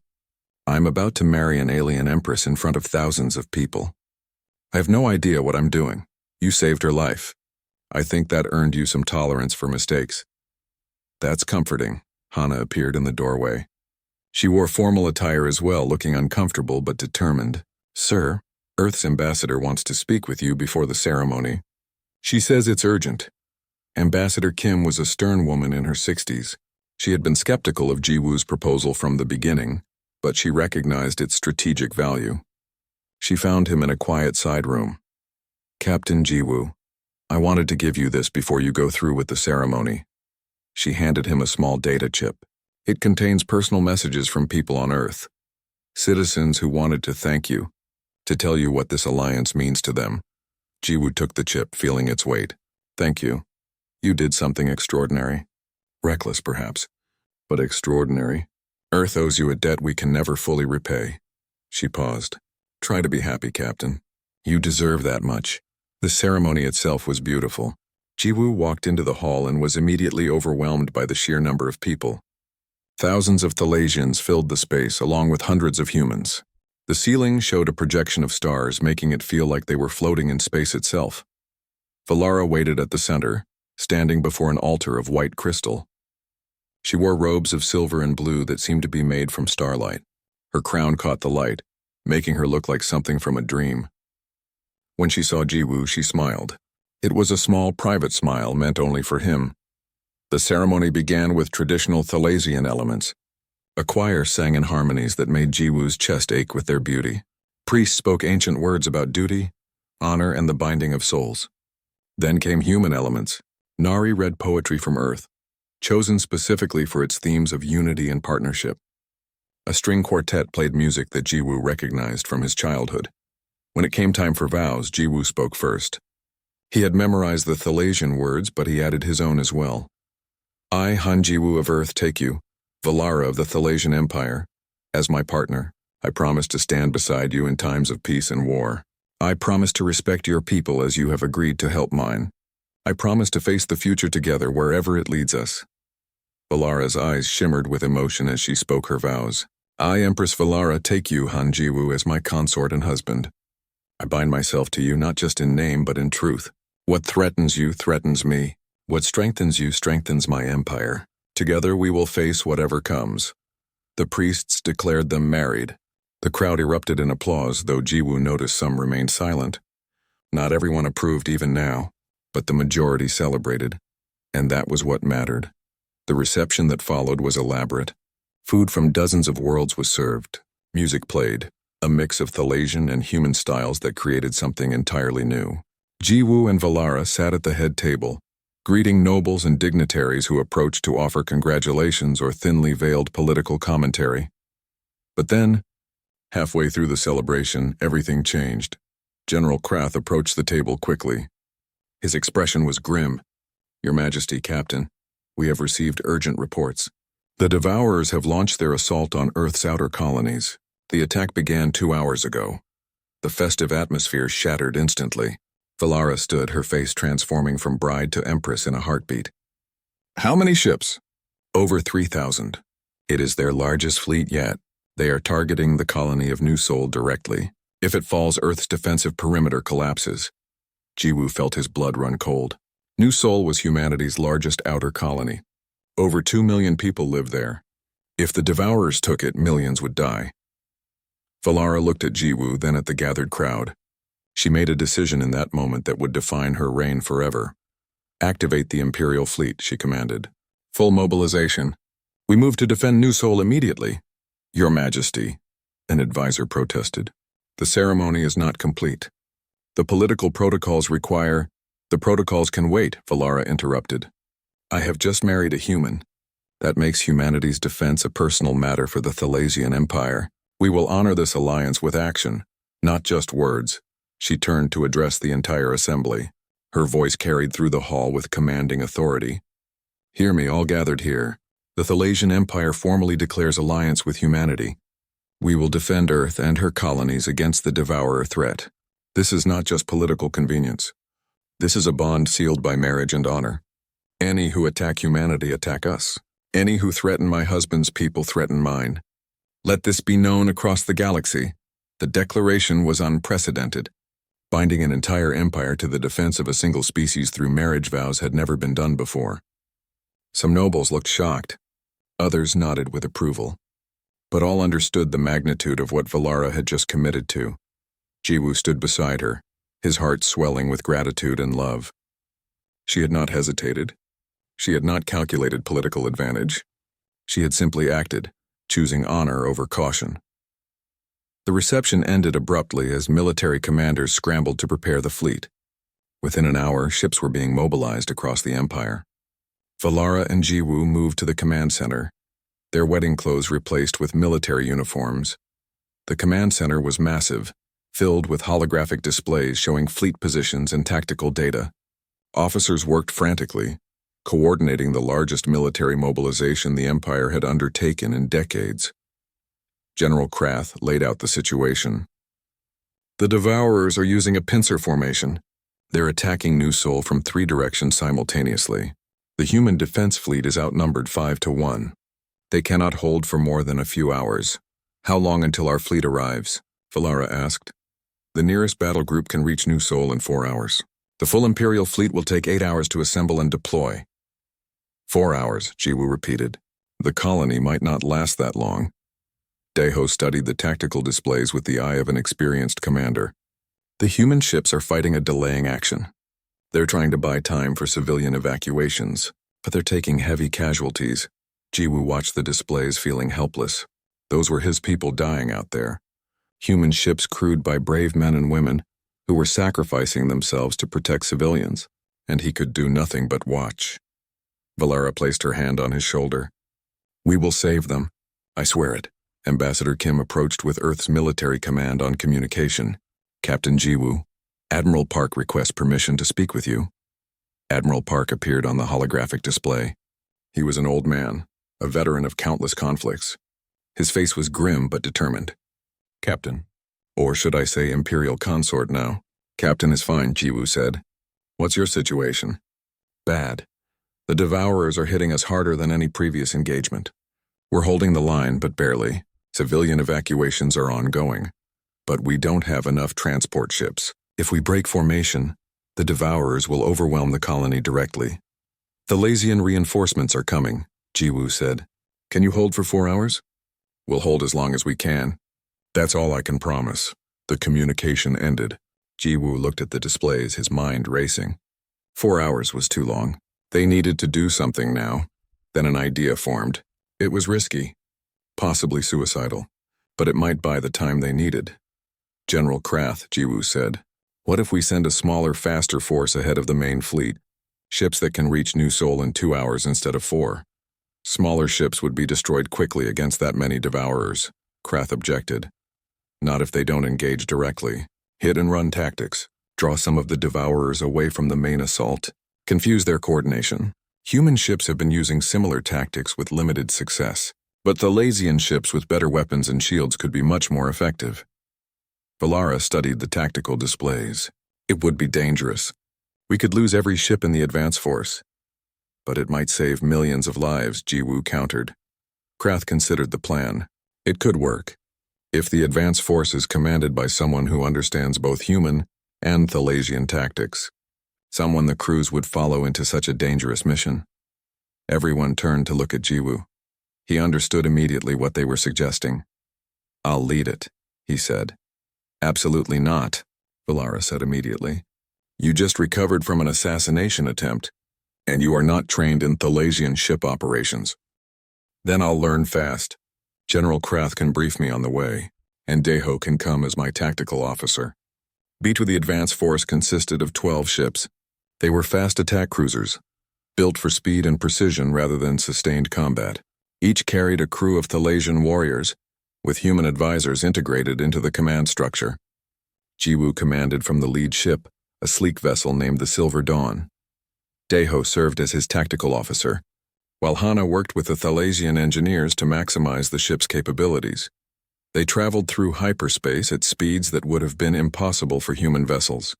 I'm about to marry an alien empress in front of thousands of people. I have no idea what I'm doing. You saved her life. I think that earned you some tolerance for mistakes. That's comforting. Hana appeared in the doorway. She wore formal attire as well, looking uncomfortable but determined. Sir, Earth's ambassador wants to speak with you before the ceremony. She says it's urgent. Ambassador Kim was a stern woman in her 60s. She had been skeptical of Jiwoo's proposal from the beginning, but she recognized its strategic value. She found him in a quiet side room. Captain Jiwoo, I wanted to give you this before you go through with the ceremony. She handed him a small data chip. It contains personal messages from people on Earth, citizens who wanted to thank you, to tell you what this alliance means to them. Jiwoo took the chip, feeling its weight. Thank you. You did something extraordinary. Reckless, perhaps, but extraordinary. Earth owes you a debt we can never fully repay. She paused. Try to be happy, Captain. You deserve that much. The ceremony itself was beautiful. Jiwoo walked into the hall and was immediately overwhelmed by the sheer number of people. Thousands of Thalasians filled the space, along with hundreds of humans. The ceiling showed a projection of stars, making it feel like they were floating in space itself. Valara waited at the center, standing before an altar of white crystal. She wore robes of silver and blue that seemed to be made from starlight. Her crown caught the light, making her look like something from a dream. When she saw Jiwoo, she smiled. It was a small, private smile meant only for him. The ceremony began with traditional Thalasian elements. A choir sang in harmonies that made Jiwoo's chest ache with their beauty. Priests spoke ancient words about duty, honor, and the binding of souls. Then came human elements. Nari read poetry from Earth, chosen specifically for its themes of unity and partnership. A string quartet played music that Jiwoo recognized from his childhood. When it came time for vows, Jiwoo spoke first. He had memorized the Thalasian words, but he added his own as well. I, Han Jiwoo of Earth, take you, Valara of the Thalasian Empire. As my partner, I promise to stand beside you in times of peace and war. I promise to respect your people as you have agreed to help mine. I promise to face the future together wherever it leads us. Valara's eyes shimmered with emotion as she spoke her vows. I, Empress Valara, take you, Han Jiwoo, as my consort and husband. I bind myself to you not just in name but in truth. What threatens you threatens me. What strengthens you strengthens my empire. Together we will face whatever comes. The priests declared them married. The crowd erupted in applause, though Jiwoo noticed some remained silent. Not everyone approved even now, but the majority celebrated, and that was what mattered. The reception that followed was elaborate. Food from dozens of worlds was served. Music played, a mix of Thalasian and human styles that created something entirely new. Jiwoo and Valara sat at the head table, greeting nobles and dignitaries who approached to offer congratulations or thinly veiled political commentary. But then, halfway through the celebration, everything changed. General Krath approached the table quickly. His expression was grim. "Your Majesty, Captain, we have received urgent reports. The Devourers have launched their assault on Earth's outer colonies. The attack began 2 hours ago." The festive atmosphere shattered instantly. Valara stood, her face transforming from bride to empress in a heartbeat. "How many ships?" "Over 3,000. It is their largest fleet yet. They are targeting the colony of New Sol directly. If it falls, Earth's defensive perimeter collapses." Jiwoo felt his blood run cold. New Sol was humanity's largest outer colony. Over 2 million people lived there. If the Devourers took it, millions would die. Valara looked at Jiwoo, then at the gathered crowd. She made a decision in that moment that would define her reign forever. "Activate the Imperial Fleet," she commanded. "Full mobilization. We move to defend New Sol immediately." "Your Majesty," an advisor protested. "The ceremony is not complete. The political protocols require—" "The protocols can wait," Valara interrupted. "I have just married a human. That makes humanity's defense a personal matter for the Thalasian Empire. We will honor this alliance with action, not just words." She turned to address the entire assembly. Her voice carried through the hall with commanding authority. "Hear me, all gathered here. The Thalasian Empire formally declares alliance with humanity. We will defend Earth and her colonies against the Devourer threat. This is not just political convenience. This is a bond sealed by marriage and honor. Any who attack humanity attack us. Any who threaten my husband's people threaten mine. Let this be known across the galaxy. The declaration was unprecedented. Binding an entire empire to the defense of a single species through marriage vows had never been done before." Some nobles looked shocked. Others nodded with approval. But all understood the magnitude of what Valara had just committed to. Jiwoo stood beside her, his heart swelling with gratitude and love. She had not hesitated. She had not calculated political advantage. She had simply acted, choosing honor over caution. The reception ended abruptly as military commanders scrambled to prepare the fleet. Within an hour, ships were being mobilized across the Empire. Valara and Jiwoo moved to the command center, their wedding clothes replaced with military uniforms. The command center was massive, filled with holographic displays showing fleet positions and tactical data. Officers worked frantically, coordinating the largest military mobilization the Empire had undertaken in decades. General Krath laid out the situation. "The Devourers are using a pincer formation. They're attacking New Sol from 3 directions simultaneously. The human defense fleet is outnumbered 5-1. They cannot hold for more than a few hours." "How long until our fleet arrives?" Valara asked. "The nearest battle group can reach New Sol in 4 hours. The full Imperial fleet will take 8 hours to assemble and deploy." 4 hours, Jiwoo repeated. The colony might not last that long. Daeho studied the tactical displays with the eye of an experienced commander. "The human ships are fighting a delaying action. They're trying to buy time for civilian evacuations, but they're taking heavy casualties." Jiwoo watched the displays, feeling helpless. Those were his people dying out there. Human ships crewed by brave men and women who were sacrificing themselves to protect civilians, and he could do nothing but watch. Valara placed her hand on his shoulder. "We will save them. I swear it." Ambassador Kim approached with Earth's military command on communication. "Captain Jiwoo, Admiral Park requests permission to speak with you." Admiral Park appeared on the holographic display. He was an old man, a veteran of countless conflicts. His face was grim but determined. "Captain, or should I say Imperial Consort now?" "Captain is fine," Jiwoo said. "What's your situation?" "Bad. The Devourers are hitting us harder than any previous engagement. We're holding the line, but barely. Civilian evacuations are ongoing. But we don't have enough transport ships. If we break formation, the Devourers will overwhelm the colony directly." "Thalasian reinforcements are coming," Jiwoo said. "Can you hold for 4 hours?" "We'll hold as long as we can. That's all I can promise." The communication ended. Jiwoo looked at the displays, his mind racing. 4 hours was too long. They needed to do something now. Then an idea formed. It was risky, possibly suicidal, but it might buy the time they needed. "General Krath," Jiwoo said, "what if we send a smaller, faster force ahead of the main fleet? Ships that can reach New Sol in 2 hours instead of 4. Smaller ships would be destroyed quickly against that many devourers, Krath objected. Not if they don't engage directly. Hit-and-run tactics. Draw some of the devourers away from the main assault. Confuse their coordination. Human ships have been using similar tactics with limited success, but Thalasian ships with better weapons and shields could be much more effective. Valara studied the tactical displays. It would be dangerous. We could lose every ship in the advance force. But it might save millions of lives, Jiwoo countered. Krath considered the plan. It could work. If the advance force is commanded by someone who understands both human and Thalasian tactics, someone the crews would follow into such a dangerous mission. Everyone turned to look at Jiwoo. He understood immediately what they were suggesting. I'll lead it, he said. Absolutely not, Valara said immediately. You just recovered from an assassination attempt, and you are not trained in Thalasian ship operations. Then I'll learn fast. General Krath can brief me on the way, and Daeho can come as my tactical officer. B-2 the advance force consisted of 12 ships. They were fast attack cruisers, built for speed and precision rather than sustained combat. Each carried a crew of Thalasian warriors, with human advisors integrated into the command structure. Jiwoo commanded from the lead ship, a sleek vessel named the Silver Dawn. Daeho served as his tactical officer, while Hana worked with the Thalasian engineers to maximize the ship's capabilities. They traveled through hyperspace at speeds that would have been impossible for human vessels.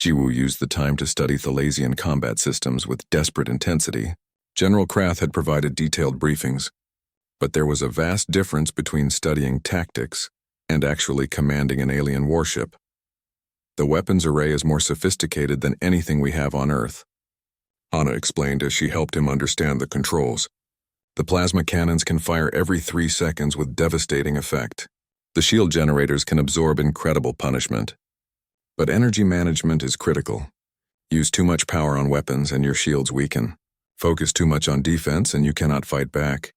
Jiwoo used the time to study Thalasian combat systems with desperate intensity. General Krath had provided detailed briefings, but there was a vast difference between studying tactics and actually commanding an alien warship. The weapons array is more sophisticated than anything we have on Earth, Hana explained as she helped him understand the controls. The plasma cannons can fire every 3 seconds with devastating effect. The shield generators can absorb incredible punishment. But energy management is critical. Use too much power on weapons and your shields weaken. Focus too much on defense and you cannot fight back.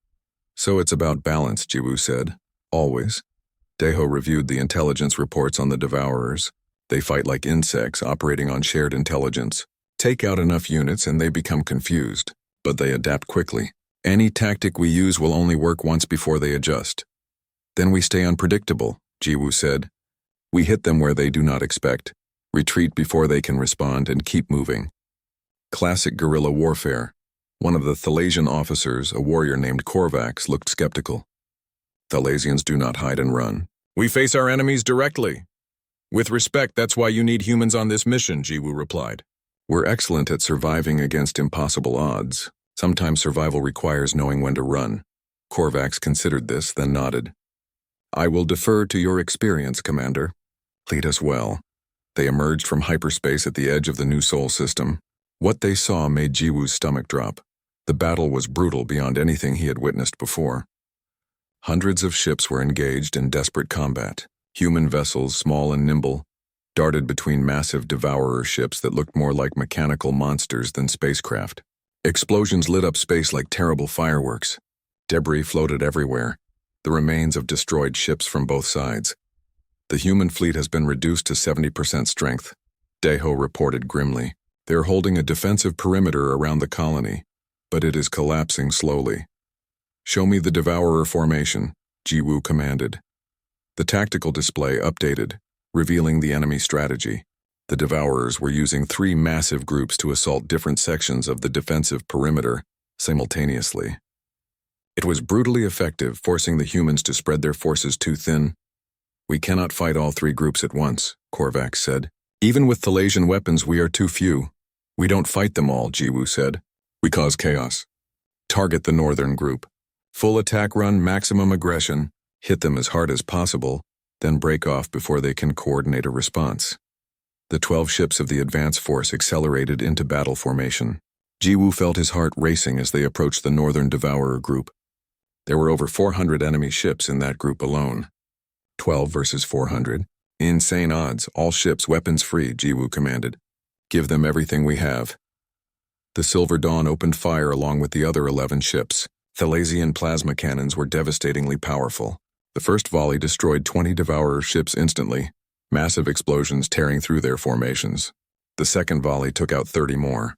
So it's about balance, Jiwoo said. Always. Daeho reviewed the intelligence reports on the Devourers. They fight like insects operating on shared intelligence. Take out enough units and they become confused, but they adapt quickly. Any tactic we use will only work once before they adjust. Then we stay unpredictable, Jiwoo said. We hit them where they do not expect, retreat before they can respond, and keep moving. Classic guerrilla warfare. One of the Thalasian officers, a warrior named Korvax, looked skeptical. Thalasians do not hide and run. We face our enemies directly. With respect, that's why you need humans on this mission, Jiwoo replied. We're excellent at surviving against impossible odds. Sometimes survival requires knowing when to run. Korvax considered this, then nodded. I will defer to your experience, Commander. Lead us well. They emerged from hyperspace at the edge of the New Sol system. What they saw made Jiwoo's stomach drop. The battle was brutal beyond anything he had witnessed before. Hundreds of ships were engaged in desperate combat. Human vessels, small and nimble, darted between massive devourer ships that looked more like mechanical monsters than spacecraft. Explosions lit up space like terrible fireworks. Debris floated everywhere, the remains of destroyed ships from both sides. The human fleet has been reduced to 70% strength, Daeho reported grimly. They're holding a defensive perimeter around the colony, but it is collapsing slowly. Show me the Devourer formation, Jiwoo commanded. The tactical display updated, revealing the enemy strategy. The Devourers were using 3 massive groups to assault different sections of the defensive perimeter simultaneously. It was brutally effective, forcing the humans to spread their forces too thin. We cannot fight all 3 groups at once, Korvax said. Even with Thalasian weapons, we are too few. We don't fight them all, Jiwoo said. We cause chaos. Target the northern group. Full attack run, maximum aggression. Hit them as hard as possible, then break off before they can coordinate a response. The 12 ships of the advance force accelerated into battle formation. Jiwoo felt his heart racing as they approached the northern Devourer group. There were over 400 enemy ships in that group alone. 12 versus 400. Insane odds, all ships weapons free, Jiwoo commanded. Give them everything we have. The Silver Dawn opened fire along with the other 11 ships. Thalasian plasma cannons were devastatingly powerful. The first volley destroyed 20 Devourer ships instantly, massive explosions tearing through their formations. The second volley took out 30 more.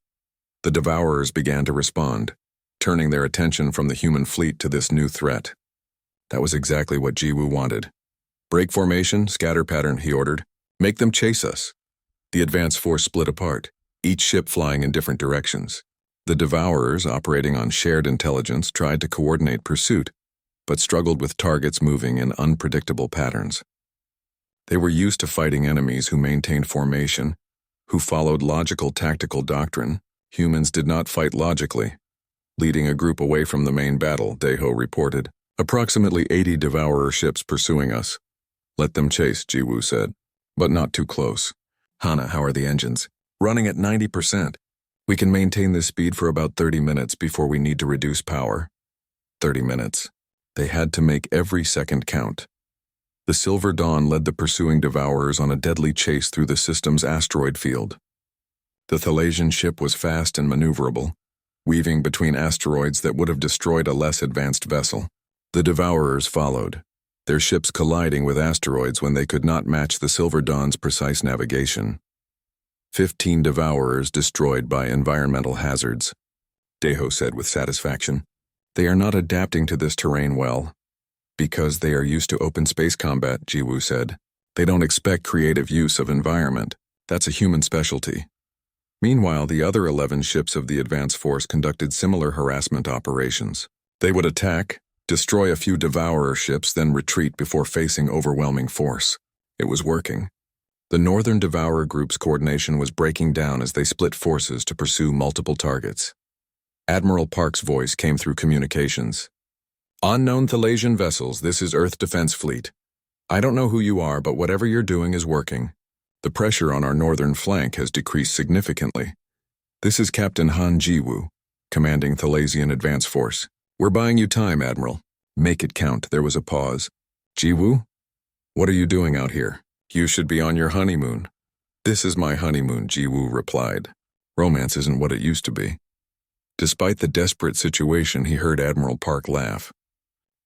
The Devourers began to respond, turning their attention from the human fleet to this new threat. That was exactly what Jiwoo wanted. Break formation, scatter pattern, he ordered. Make them chase us. The advance force split apart, each ship flying in different directions. The Devourers, operating on shared intelligence, tried to coordinate pursuit, but struggled with targets moving in unpredictable patterns. They were used to fighting enemies who maintained formation, who followed logical tactical doctrine. Humans did not fight logically. Leading a group away from the main battle, Daeho reported. Approximately 80 Devourer ships pursuing us. Let them chase, Jiwoo said. But not too close. Hana, how are the engines? Running at 90%. We can maintain this speed for about 30 minutes before we need to reduce power. 30 minutes. They had to make every second count. The Silver Dawn led the pursuing Devourers on a deadly chase through the system's asteroid field. The Thalasian ship was fast and maneuverable, weaving between asteroids that would have destroyed a less advanced vessel. The Devourers followed, their ships colliding with asteroids when they could not match the Silver Dawn's precise navigation. 15 Devourers destroyed by environmental hazards, Daeho said with satisfaction. They are not adapting to this terrain well. Because they are used to open space combat, Jiwoo said. They don't expect creative use of environment. That's a human specialty. Meanwhile, the other 11 ships of the advance force conducted similar harassment operations. They would attack, destroy a few Devourer ships, then retreat before facing overwhelming force. It was working. The Northern Devourer group's coordination was breaking down as they split forces to pursue multiple targets. Admiral Park's voice came through communications. Unknown Thalasian vessels, this is Earth Defense Fleet. I don't know who you are, but whatever you're doing is working. The pressure on our northern flank has decreased significantly. This is Captain Han Jiwoo, commanding Thalasian Advance Force. We're buying you time, Admiral. Make it count. There was a pause. Jiwoo? What are you doing out here? You should be on your honeymoon. This is my honeymoon, Jiwoo replied. Romance isn't what it used to be. Despite the desperate situation, he heard Admiral Park laugh.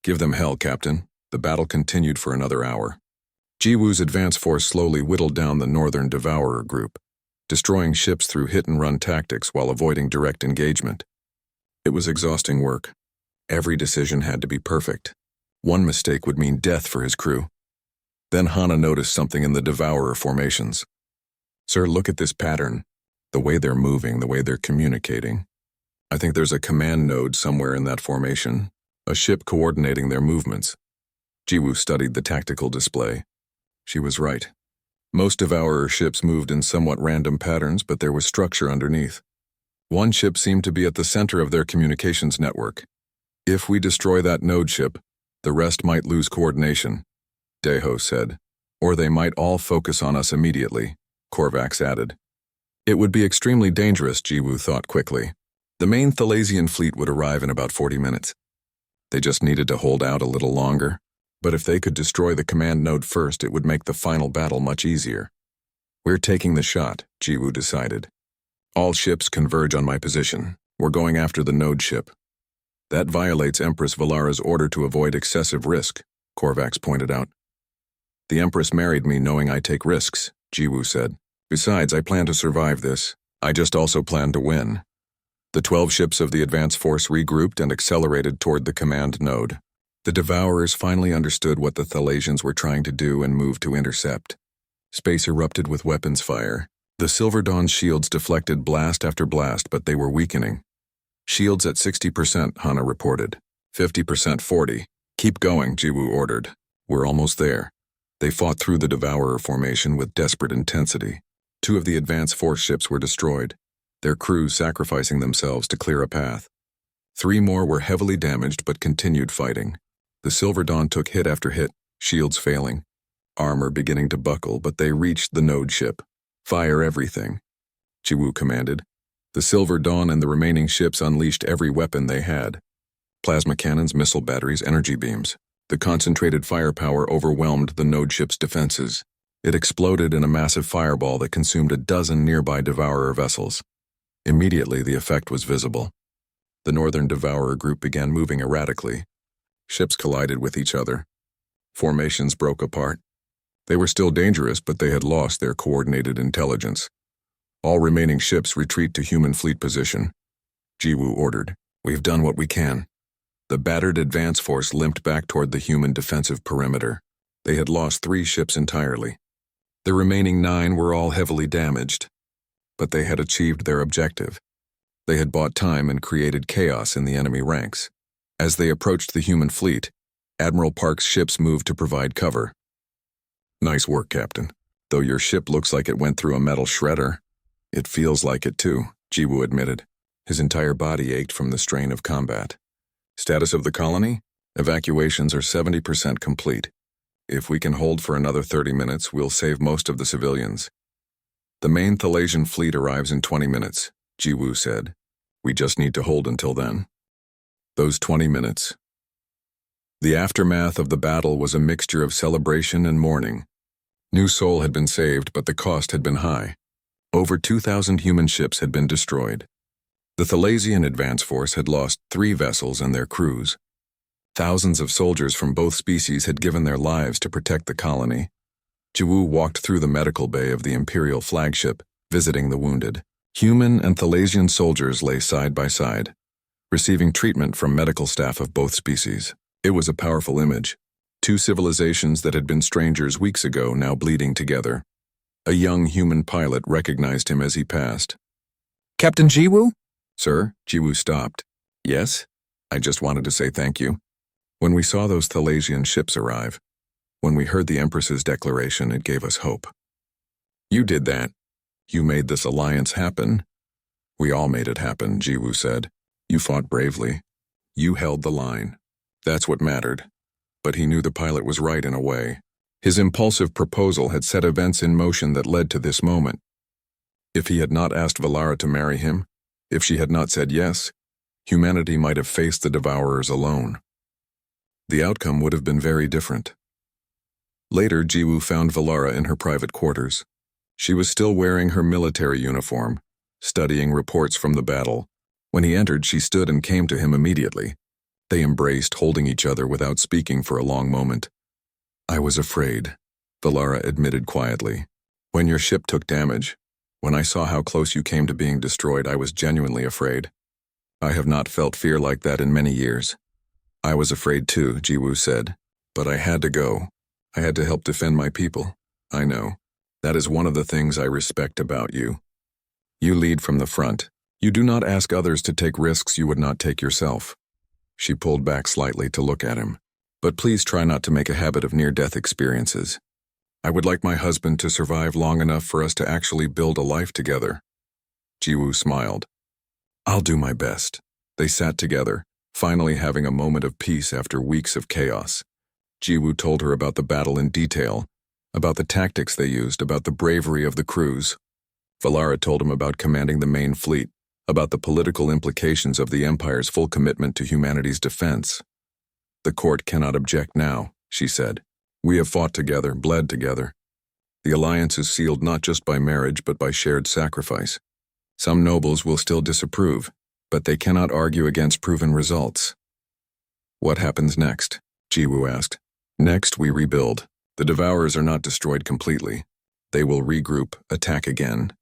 Give them hell, Captain. The battle continued for another hour. Jiwoo's advance force slowly whittled down the Northern Devourer group, destroying ships through hit-and-run tactics while avoiding direct engagement. It was exhausting work. Every decision had to be perfect. One mistake would mean death for his crew. Then Hana noticed something in the Devourer formations. Sir, look at this pattern. The way they're moving, the way they're communicating. I think there's a command node somewhere in that formation, a ship coordinating their movements. Jiwoo studied the tactical display. She was right. Most Devourer ships moved in somewhat random patterns, but there was structure underneath. One ship seemed to be at the center of their communications network. If we destroy that node ship, the rest might lose coordination, Daeho said. Or they might all focus on us immediately, Korvax added. It would be extremely dangerous, Jiwoo thought quickly. The main Thalasian fleet would arrive in about 40 minutes. They just needed to hold out a little longer, but if they could destroy the command node first, it would make the final battle much easier. We're taking the shot, Jiwoo decided. All ships converge on my position. We're going after the node ship. That violates Empress Valara's order to avoid excessive risk, Korvax pointed out. The Empress married me knowing I take risks, Jiwoo said. Besides, I plan to survive this. I just also plan to win. The 12 ships of the advance force regrouped and accelerated toward the command node. The Devourers finally understood what the Thalasians were trying to do and moved to intercept. Space erupted with weapons fire. The Silver Dawn's shields deflected blast after blast, but they were weakening. Shields at 60%, Hana reported. 50%, 40. Keep going, Jiwoo ordered. We're almost there. They fought through the Devourer formation with desperate intensity. 2 of the advance force ships were destroyed, their crews sacrificing themselves to clear a path. 3 more were heavily damaged but continued fighting. The Silver Dawn took hit after hit, shields failing, armor beginning to buckle, but they reached the node ship. Fire everything, Jiwoo commanded. The Silver Dawn and the remaining ships unleashed every weapon they had. Plasma cannons, missile batteries, energy beams. The concentrated firepower overwhelmed the node ship's defenses. It exploded in a massive fireball that consumed a dozen nearby Devourer vessels. Immediately, the effect was visible. The Northern Devourer group began moving erratically. Ships collided with each other. Formations broke apart. They were still dangerous, but they had lost their coordinated intelligence. All remaining ships retreat to human fleet position. Jiwoo ordered. We've done what we can. The battered advance force limped back toward the human defensive perimeter. They had lost 3 ships entirely. The remaining 9 were all heavily damaged. But they had achieved their objective. They had bought time and created chaos in the enemy ranks. As they approached the human fleet, Admiral Park's ships moved to provide cover. Nice work, Captain. Though your ship looks like it went through a metal shredder. It feels like it too, Jiwoo admitted. His entire body ached from the strain of combat. Status of the colony? Evacuations are 70% complete. If we can hold for another 30 minutes, we'll save most of the civilians. The main Thalasian fleet arrives in 20 minutes, Jiwoo said. We just need to hold until then. Those 20 minutes. The aftermath of the battle was a mixture of celebration and mourning. New Seoul had been saved, but the cost had been high. Over 2,000 human ships had been destroyed. The Thalasian advance force had lost 3 vessels and their crews. Thousands of soldiers from both species had given their lives to protect the colony. Jiwoo walked through the medical bay of the Imperial flagship, visiting the wounded. Human and Thalasian soldiers lay side by side, receiving treatment from medical staff of both species. It was a powerful image. 2 civilizations that had been strangers weeks ago now bleeding together. A young human pilot recognized him as he passed. Captain Jiwoo? Sir, Jiwoo stopped. Yes? I just wanted to say thank you. When we saw those Thalasian ships arrive, when we heard the Empress's declaration, it gave us hope. You did that. You made this alliance happen. We all made it happen, Jiwoo said. You fought bravely. You held the line. That's what mattered. But he knew the pilot was right in a way. His impulsive proposal had set events in motion that led to this moment. If he had not asked Valara to marry him, if she had not said yes, humanity might have faced the Devourers alone. The outcome would have been very different. Later, Jiwoo found Valara in her private quarters. She was still wearing her military uniform, studying reports from the battle. When he entered, she stood and came to him immediately. They embraced, holding each other without speaking for a long moment. I was afraid, Valara admitted quietly. When your ship took damage, when I saw how close you came to being destroyed, I was genuinely afraid. I have not felt fear like that in many years. I was afraid too, Jiwoo said. But I had to go. I had to help defend my people. I know. That is one of the things I respect about you. You lead from the front. You do not ask others to take risks you would not take yourself. She pulled back slightly to look at him. But please try not to make a habit of near-death experiences. I would like my husband to survive long enough for us to actually build a life together. Jiwoo smiled. I'll do my best. They sat together, finally having a moment of peace after weeks of chaos. Jiwoo told her about the battle in detail, about the tactics they used, about the bravery of the crews. Valara told him about commanding the main fleet, about the political implications of the Empire's full commitment to humanity's defense. The court cannot object now, she said. We have fought together, bled together. The alliance is sealed not just by marriage but by shared sacrifice. Some nobles will still disapprove, but they cannot argue against proven results. What happens next? Jiwoo asked. Next, we rebuild. The Devourers are not destroyed completely. They will regroup, attack again.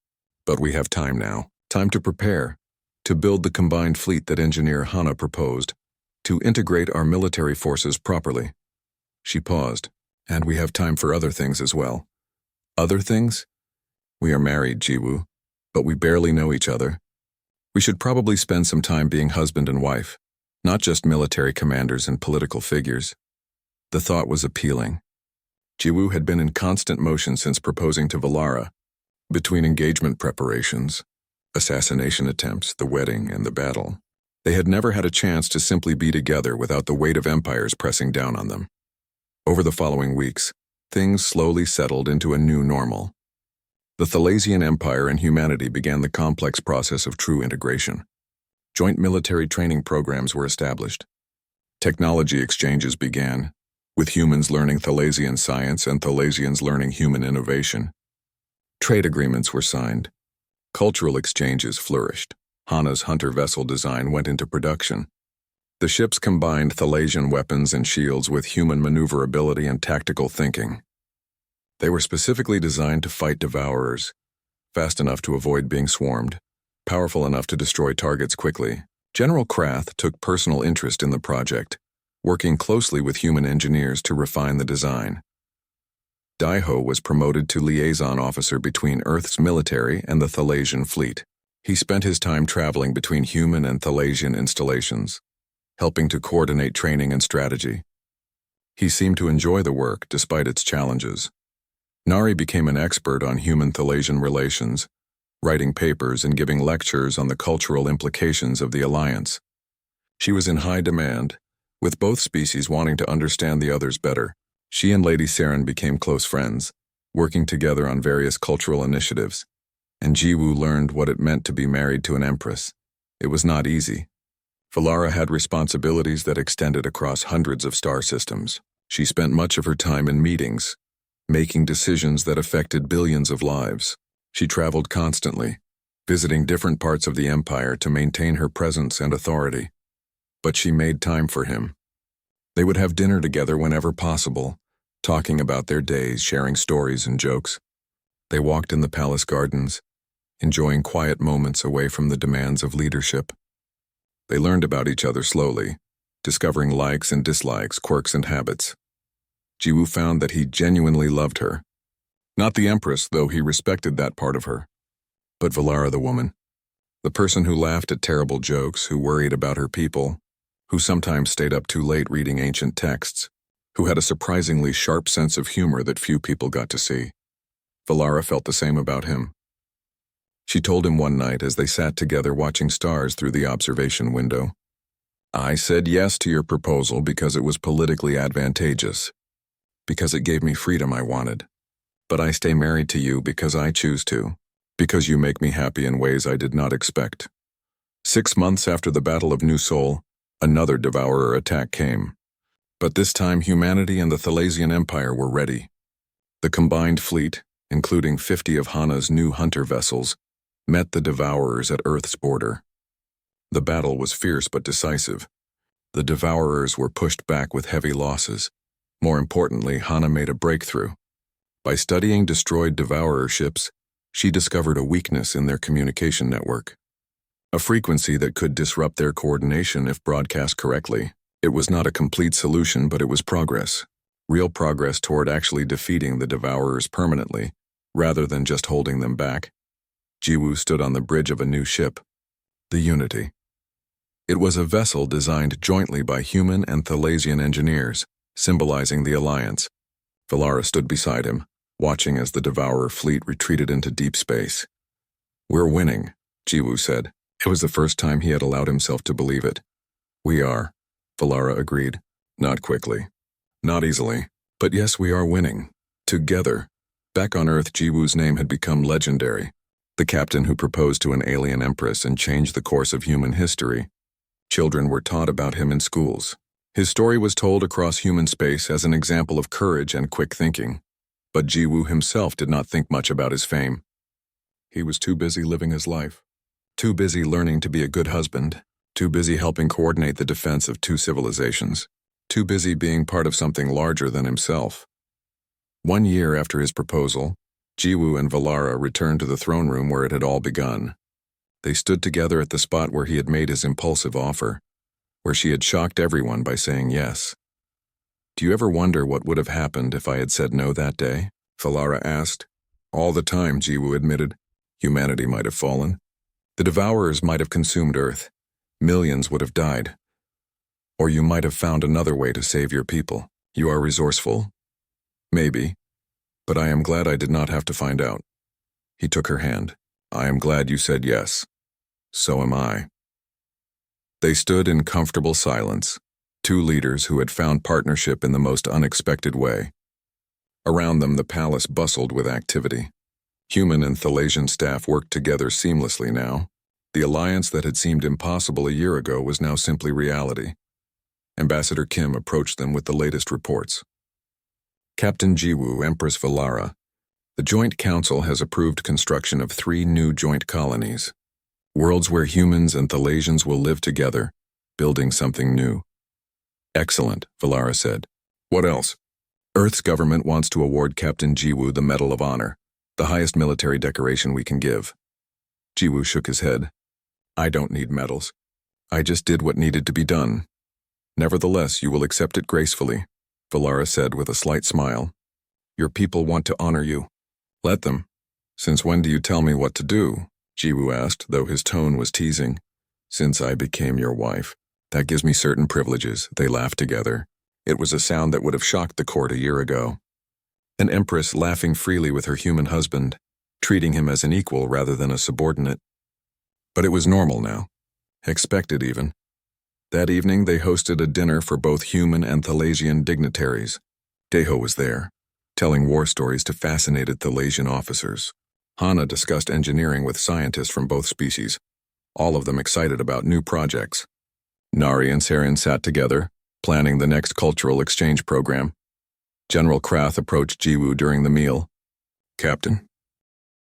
But we have time now. Time to prepare. To build the combined fleet that Engineer Hana proposed. To integrate our military forces properly. She paused. And we have time for other things as well. Other things? We are married, Jiwoo. But we barely know each other. We should probably spend some time being husband and wife. Not just military commanders and political figures. The thought was appealing. Jiwoo had been in constant motion since proposing to Valara. Between engagement preparations, assassination attempts, the wedding, and the battle, they had never had a chance to simply be together without the weight of empires pressing down on them. Over the following weeks, things slowly settled into a new normal. The Thalasian Empire and humanity began the complex process of true integration. Joint military training programs were established. Technology exchanges began, with humans learning Thalasian science and Thalasians learning human innovation. Trade agreements were signed. Cultural exchanges flourished. Hana's hunter vessel design went into production. The ships combined Thalasian weapons and shields with human maneuverability and tactical thinking. They were specifically designed to fight Devourers, fast enough to avoid being swarmed, powerful enough to destroy targets quickly. General Krath took personal interest in the project, working closely with human engineers to refine the design. Daiho was promoted to liaison officer between Earth's military and the Thalasian fleet. He spent his time traveling between human and Thalasian installations, helping to coordinate training and strategy. He seemed to enjoy the work despite its challenges. Nari became an expert on human-Thalasian relations, writing papers and giving lectures on the cultural implications of the alliance. She was in high demand, with both species wanting to understand the others better. She and Lady Saren became close friends, working together on various cultural initiatives, and Jiwoo learned what it meant to be married to an empress. It was not easy. Valara had responsibilities that extended across hundreds of star systems. She spent much of her time in meetings, making decisions that affected billions of lives. She traveled constantly, visiting different parts of the Empire to maintain her presence and authority. But she made time for him. They would have dinner together whenever possible, talking about their days, sharing stories and jokes. They walked in the palace gardens, enjoying quiet moments away from the demands of leadership. They learned about each other slowly, discovering likes and dislikes, quirks and habits. Jiwoo found that he genuinely loved her. Not the Empress, though he respected that part of her, but Valara the woman. The person who laughed at terrible jokes, who worried about her people, who sometimes stayed up too late reading ancient texts, who had a surprisingly sharp sense of humor that few people got to see. Valara felt the same about him. She told him one night as they sat together watching stars through the observation window, "I said yes to your proposal because it was politically advantageous, because it gave me freedom I wanted. But I stay married to you because I choose to, because you make me happy in ways I did not expect." 6 months after the Battle of New Sol, another Devourer attack came. But this time humanity and the Thalasian Empire were ready. The combined fleet, including 50 of Hana's new hunter vessels, met the Devourers at Earth's border. The battle was fierce but decisive. The Devourers were pushed back with heavy losses. More importantly, Hana made a breakthrough. By studying destroyed Devourer ships, she discovered a weakness in their communication network, a frequency that could disrupt their coordination if broadcast correctly. It was not a complete solution, but it was progress. Real progress toward actually defeating the Devourers permanently, rather than just holding them back. Jiwoo stood on the bridge of a new ship, the Unity. It was a vessel designed jointly by human and Thalasian engineers, symbolizing the alliance. Valara stood beside him, watching as the Devourer fleet retreated into deep space. "We're winning," Jiwoo said. It was the first time he had allowed himself to believe it. "We are," Valara agreed. "Not quickly. Not easily. But yes, we are winning. Together." Back on Earth, Jiwoo's name had become legendary. The captain who proposed to an alien empress and changed the course of human history. Children were taught about him in schools. His story was told across human space as an example of courage and quick thinking. But Jiwoo himself did not think much about his fame. He was too busy living his life. Too busy learning to be a good husband. Too busy helping coordinate the defense of 2 civilizations. Too busy being part of something larger than himself. 1 year after his proposal, Jiwoo and Valara returned to the throne room where it had all begun. They stood together at the spot where he had made his impulsive offer, where she had shocked everyone by saying yes. "Do you ever wonder what would have happened if I had said no that day?" Valara asked. "All the time," Jiwoo admitted. "Humanity might have fallen. The Devourers might have consumed Earth. Millions would have died. Or you might have found another way to save your people. You are resourceful? Maybe. But I am glad I did not have to find out." He took her hand. "I am glad you said yes. So am I." They stood in comfortable silence, 2 leaders who had found partnership in the most unexpected way. Around them, the palace bustled with activity. Human and Thalasian staff worked together seamlessly now. The alliance that had seemed impossible a year ago was now simply reality. Ambassador Kim approached them with the latest reports. "Captain Jiwoo, Empress Valara, the Joint Council has approved construction of 3 new joint colonies. Worlds where humans and Thalasians will live together, building something new." "Excellent," Valara said. "What else?" "Earth's government wants to award Captain Jiwoo the Medal of Honor, The highest military decoration we can give. Jiwoo shook his head. I don't need medals. I just did what needed to be done. Nevertheless, you will accept it gracefully, Valara said with a slight smile. Your people want to honor you. Let them. Since when do you tell me what to do? Jiwoo asked, though his tone was teasing. Since I became your wife. That gives me certain privileges, they laughed together. It was a sound that would have shocked the court a year ago. An empress laughing freely with her human husband, treating him as an equal rather than a subordinate. But it was normal now. Expected even. That evening they hosted a dinner for both human and Thalasian dignitaries. Daeho was there, telling war stories to fascinated Thalasian officers. Hana discussed engineering with scientists from both species, all of them excited about new projects. Nari and Saren sat together, planning the next cultural exchange program. General Krath approached Jiwoo during the meal. Captain,